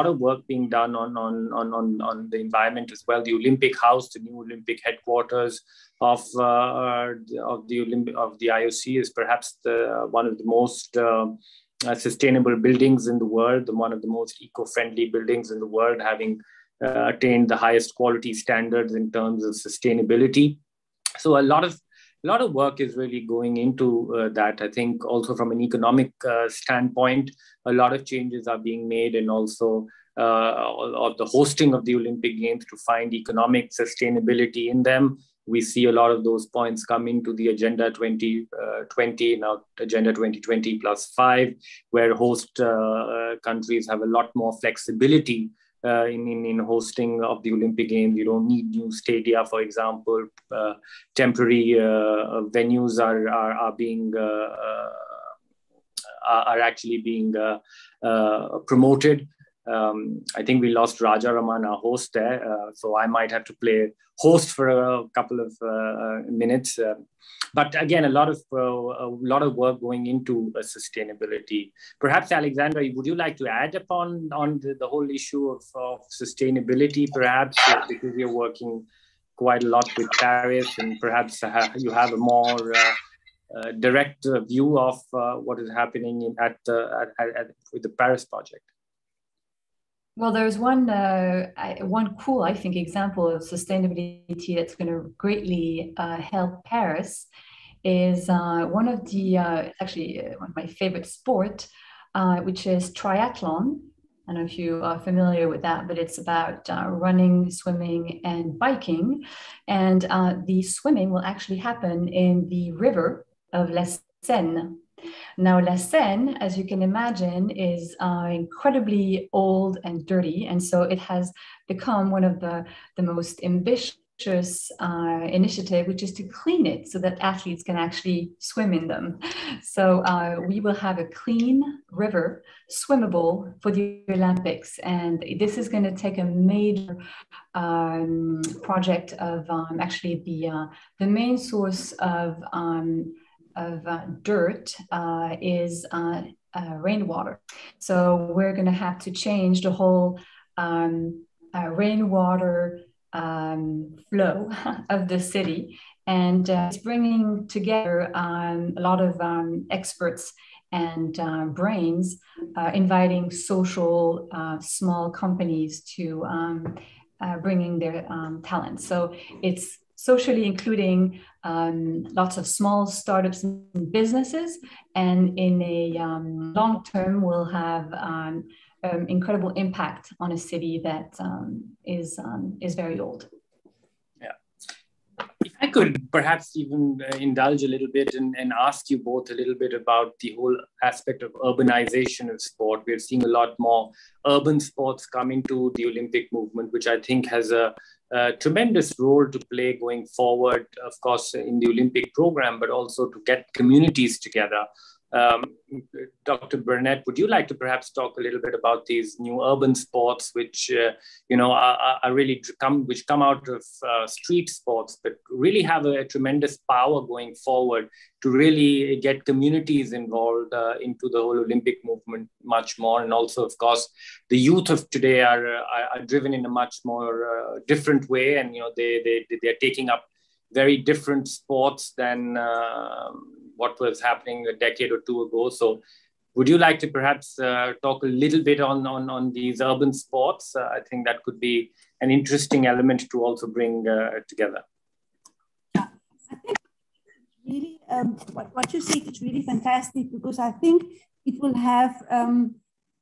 of work being done on the environment as well. The Olympic House, the new Olympic headquarters of the IOC, is perhaps one of the most sustainable buildings in the world, one of the most eco-friendly buildings in the world, having attained the highest quality standards in terms of sustainability. So a lot of work is really going into that. I think also from an economic standpoint, a lot of changes are being made, and also of the hosting of the Olympic Games to find economic sustainability in them. We see a lot of those points coming to the Agenda 2020, now Agenda 2020 +5, where host countries have a lot more flexibility in hosting of the Olympic Games. You don't need new stadia, for example. Temporary venues are actually being promoted. I think we lost Rajaraman, our host there, so I might have to play host for a couple of minutes. But again, a lot of work going into sustainability. Perhaps, Alexandra, would you like to add upon the whole issue of sustainability, perhaps, because you're working quite a lot with Paris, and perhaps you have a more direct view of what is happening with the Paris project? Well, there's one cool, I think, example of sustainability that's going to greatly help Paris is one of my favorite sport, which is triathlon. I don't know if you are familiar with that, but it's about running, swimming, and biking. And the swimming will actually happen in the river of La Seine. Now, La Seine, as you can imagine, is incredibly old and dirty. And so it has become one of the most ambitious initiative, which is to clean it so that athletes can actually swim in them. So we will have a clean river, swimmable, for the Olympics. And this is going to take a major project of actually the main source of dirt is rainwater. So we're going to have to change the whole rainwater flow of the city, and it's bringing together a lot of experts and brains, inviting social small companies to bringing their talents. So it's socially including lots of small startups and businesses, and in a long term will have incredible impact on a city that is very old. Yeah. If I could perhaps even indulge a little bit and ask you both a little bit about the whole aspect of urbanization of sport. We're seeing a lot more urban sports come into the Olympic movement, which I think has a tremendous role to play going forward, of course, in the Olympic program, but also to get communities together. Dr. Burnett, would you like to perhaps talk a little bit about these new urban sports, which are really come out of street sports, but really have a tremendous power going forward to really get communities involved into the whole Olympic movement much more, and also, of course, the youth of today are driven in a much more different way, and they're taking up very different sports than what was happening a decade or two ago. So would you like to perhaps talk a little bit on these urban sports? I think that could be an interesting element to also bring together. I think really, what you said is really fantastic, because I think it will have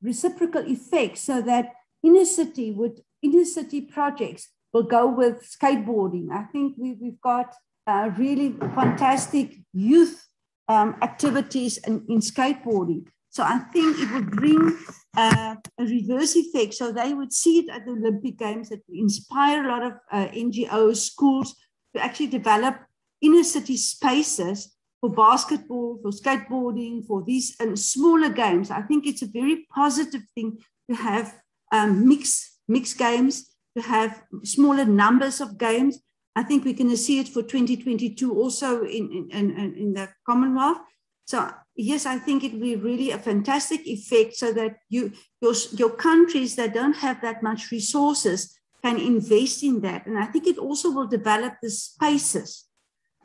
reciprocal effects, so that inner city projects will go with skateboarding. I think we've got really fantastic youth activities in skateboarding. So I think it would bring a reverse effect. So they would see it at the Olympic Games, that we inspire a lot of NGOs, schools to actually develop inner city spaces for basketball, for skateboarding, for these smaller games. I think it's a very positive thing to have mixed games, to have smaller numbers of games. I think we're going to see it for 2022 also in the Commonwealth. So yes, I think it will be really a fantastic effect so that your countries that don't have that much resources can invest in that. And I think it also will develop the spaces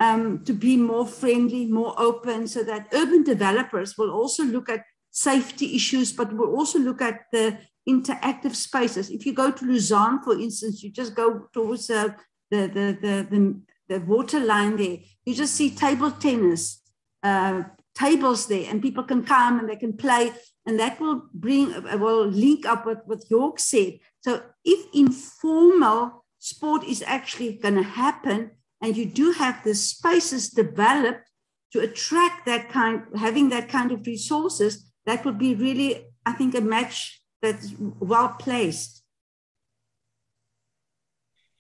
to be more friendly, more open, so that urban developers will also look at safety issues, but will also look at the interactive spaces. If you go to Lausanne, for instance, you just go towards the water line there, you just see table tennis tables there, and people can come and they can play, and that will link up with what York said. So if informal sport is actually going to happen, and you do have the spaces developed to attract having that kind of resources, that would be really, I think, a match that's well placed.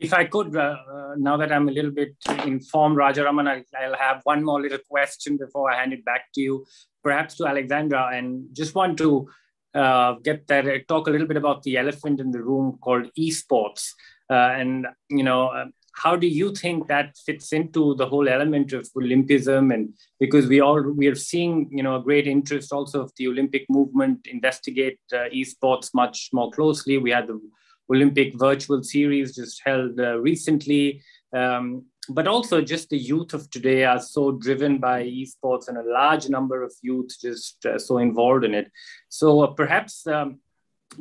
If I could, now that I'm a little bit informed, Rajaraman, I'll have one more little question before I hand it back to you, perhaps to Alexandra, and just want to talk a little bit about the elephant in the room called esports. How do you think that fits into the whole element of Olympism? And because we are seeing, a great interest also of the Olympic movement investigate esports much more closely. We had the Olympic virtual series just held recently, but also just the youth of today are so driven by esports, and a large number of youth just so involved in it. So perhaps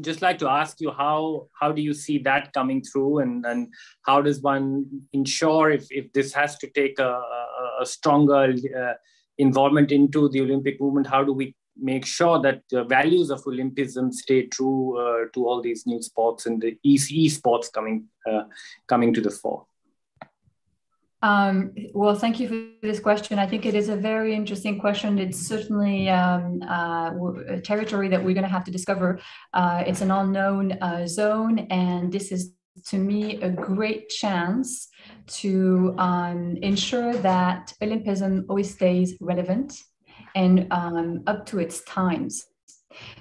just like to ask you, how do you see that coming through, and how does one ensure if this has to take a stronger involvement into the Olympic movement, how do we make sure that the values of Olympism stay true to all these new sports and the esports coming to the fore? Well, thank you for this question. I think it is a very interesting question. It's certainly a territory that we're going to have to discover. It's an unknown zone, and this is, to me, a great chance to ensure that Olympism always stays relevant and up to its times.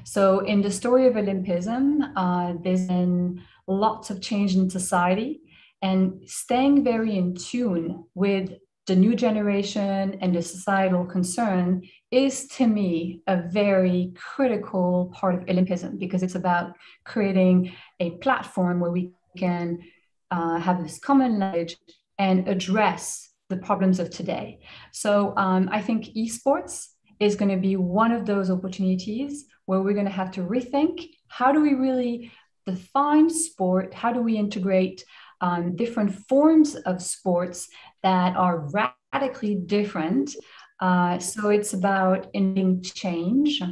So in the story of Olympism, there's been lots of change in society, and staying very in tune with the new generation and the societal concern is, to me, a very critical part of Olympism, because it's about creating a platform where we can have this common knowledge and address the problems of today. So I think esports is going to be one of those opportunities where we're going to have to rethink, how do we really define sport? How do we integrate different forms of sports that are radically different? So it's about ending change.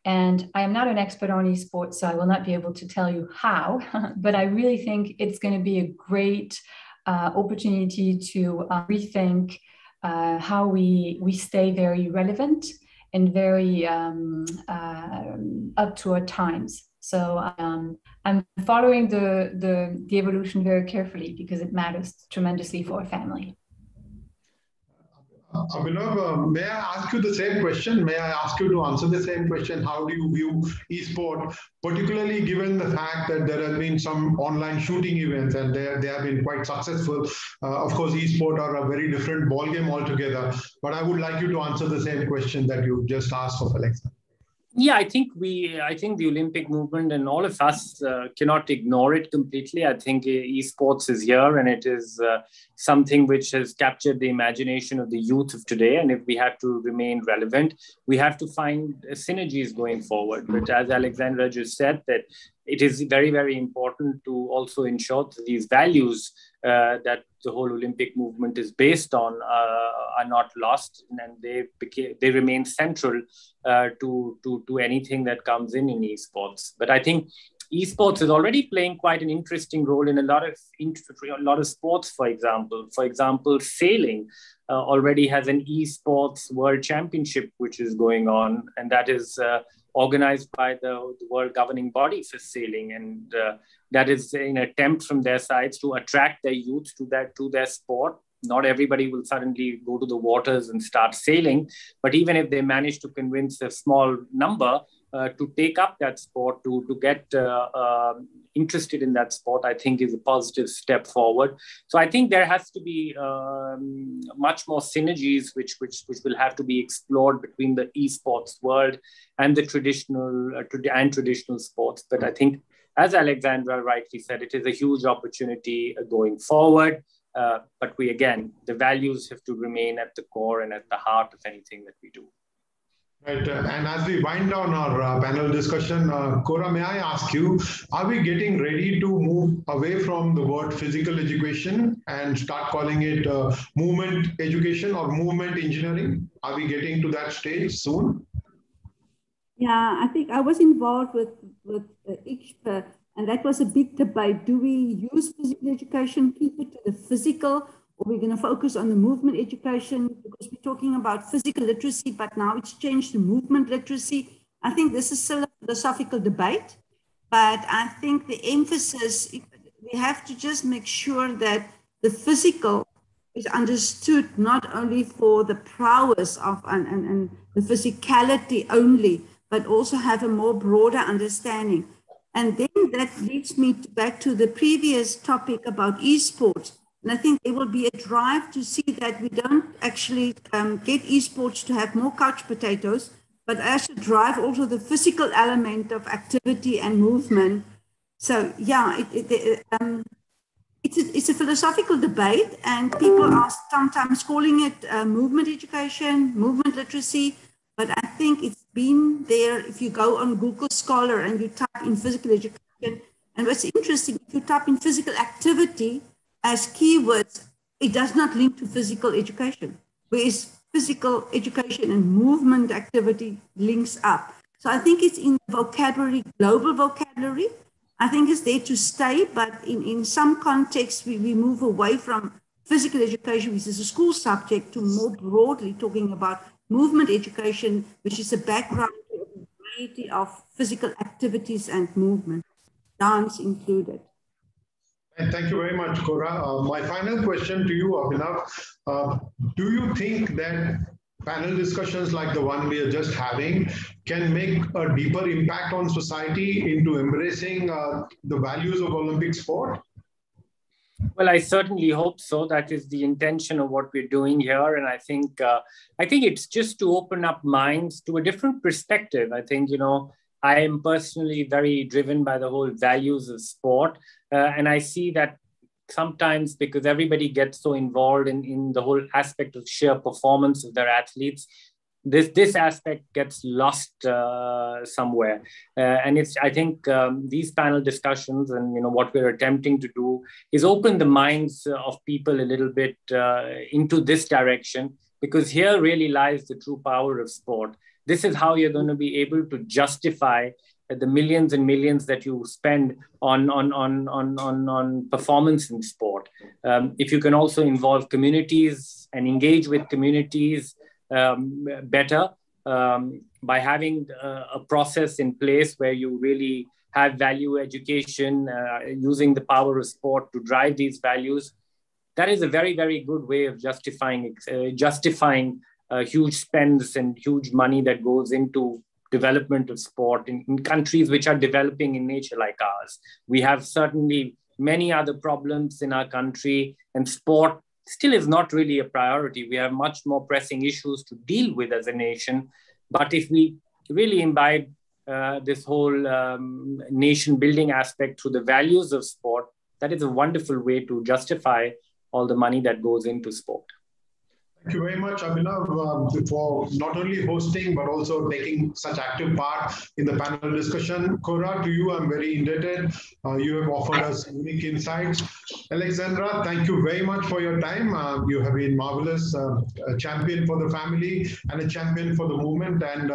And I am not an expert on esports, so I will not be able to tell you how, but I really think it's going to be a great opportunity to rethink how we stay very relevant and very up to our times. So I'm following the evolution very carefully, because it matters tremendously for a family. Abhinav, may I ask you the same question? May I ask you to answer the same question? How do you view esport, particularly given the fact that there have been some online shooting events and they have been quite successful? Of course, esport are a very different ballgame altogether, but I would like you to answer the same question that you just asked of Alexa. Yeah, I think the Olympic movement and all of us cannot ignore it completely. I think esports is here, and it is something which has captured the imagination of the youth of today. And if we have to remain relevant, we have to find synergies going forward. But as Alexandra just said, that it is very, very important to also ensure that these values that the whole Olympic movement is based on are not lost, and they remain central to anything that comes in esports. But I think esports is already playing quite an interesting role in a lot of sports. For example, sailing already has an esports world championship which is going on, and that is organized by the world governing body for sailing, and that is an attempt from their sides to attract their youth to their sport. Not everybody will suddenly go to the waters and start sailing, but even if they manage to convince a small number, to take up that sport, to get interested in that sport, I think is a positive step forward. So I think there has to be much more synergies which will have to be explored between the esports world and the traditional sports. But I think, as Alexandra rightly said, it is a huge opportunity going forward. But the values have to remain at the core and at the heart of anything that we do. Right. And as we wind down our panel discussion, Cora, may I ask you, are we getting ready to move away from the word physical education and start calling it movement education or movement engineering? Are we getting to that stage soon? Yeah, I think I was involved with ICHPA, and that was a big debate. Do we use physical education, keep it to the physical, or we're going to focus on the movement education, because we're talking about physical literacy, but now it's changed to movement literacy. I think this is still a philosophical debate, but I think the emphasis, we have to just make sure that the physical is understood not only for the prowess of and the physicality only, but also have a more broader understanding. And then that leads me back to the previous topic about esports. And I think there will be a drive to see that we don't actually get esports to have more couch potatoes, but actually drive also the physical element of activity and movement. So yeah, it's a philosophical debate, and people are sometimes calling it movement education, movement literacy, but I think it's been there. If you go on Google Scholar and you type in physical education, and what's interesting, if you type in physical activity as keywords, it does not link to physical education, whereas physical education and movement activity links up. So I think it's in vocabulary, global vocabulary. I think it's there to stay, but in some contexts, we move away from physical education, which is a school subject, to more broadly talking about movement education, which is a background to a variety of physical activities and movement, dance included. And thank you very much, Cora. My final question to you, Abhinav, do you think that panel discussions like the one we are just having can make a deeper impact on society into embracing the values of Olympic sport? Well, I certainly hope so. That is the intention of what we're doing here. And I think it's just to open up minds to a different perspective. I think, I am personally very driven by the whole values of sport. And I see that sometimes, because everybody gets so involved in the whole aspect of sheer performance of their athletes, this aspect gets lost somewhere. And I think these panel discussions and what we're attempting to do is open the minds of people a little bit into this direction, because here really lies the true power of sport. This is how you're going to be able to justify the millions and millions that you spend on performance in sport. If you can also involve communities and engage with communities better by having a process in place where you really have value education, using the power of sport to drive these values, that is a very, very good way of justifying huge spends and huge money that goes into development of sport in countries which are developing in nature like ours. We have certainly many other problems in our country, and sport still is not really a priority. We have much more pressing issues to deal with as a nation. But if we really imbibe this whole nation building aspect through the values of sport, that is a wonderful way to justify all the money that goes into sport. Thank you very much, Abhinav, for not only hosting, but also taking such active part in the panel discussion. Cora, to you, I'm very indebted. You have offered us unique insights. Alexandra, thank you very much for your time. You have been marvelous, a champion for the family and a champion for the movement. And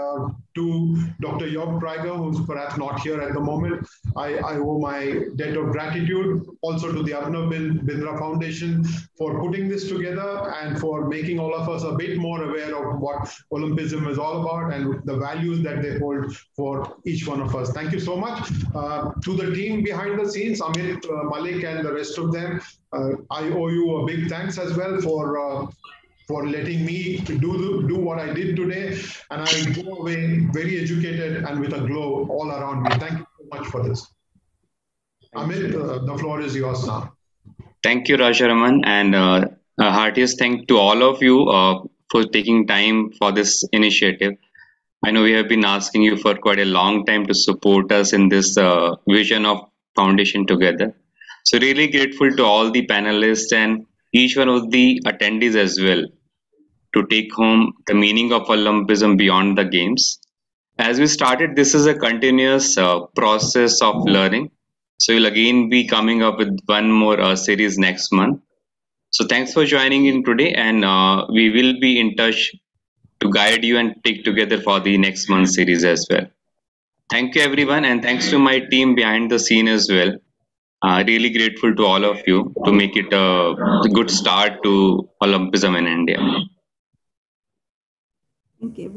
to Dr. York Krieger, who's perhaps not here at the moment, I owe my debt of gratitude also to the Abhinav Bindra Foundation for putting this together and for making all of us a bit more aware of what Olympism is all about and the values that they hold for each one of us. Thank you so much. To the team behind the scenes, Amit, Malik, and the rest of them, I owe you a big thanks as well for for letting me do what I did today. And I go away very educated and with a glow all around me. Thank you so much for this. Amit, the floor is yours now. Thank you, Rajaraman, and a heartiest thank to all of you for taking time for this initiative. I know we have been asking you for quite a long time to support us in this vision of foundation together. So really grateful to all the panelists and each one of the attendees as well to take home the meaning of Olympism beyond the games. As we started, this is a continuous process of learning. So we'll again be coming up with one more series next month. So thanks for joining in today, and we will be in touch to guide you and take together for the next month series as well. Thank you everyone, and thanks to my team behind the scene as well. Really grateful to all of you to make it a good start to Olympism in India. Thank you.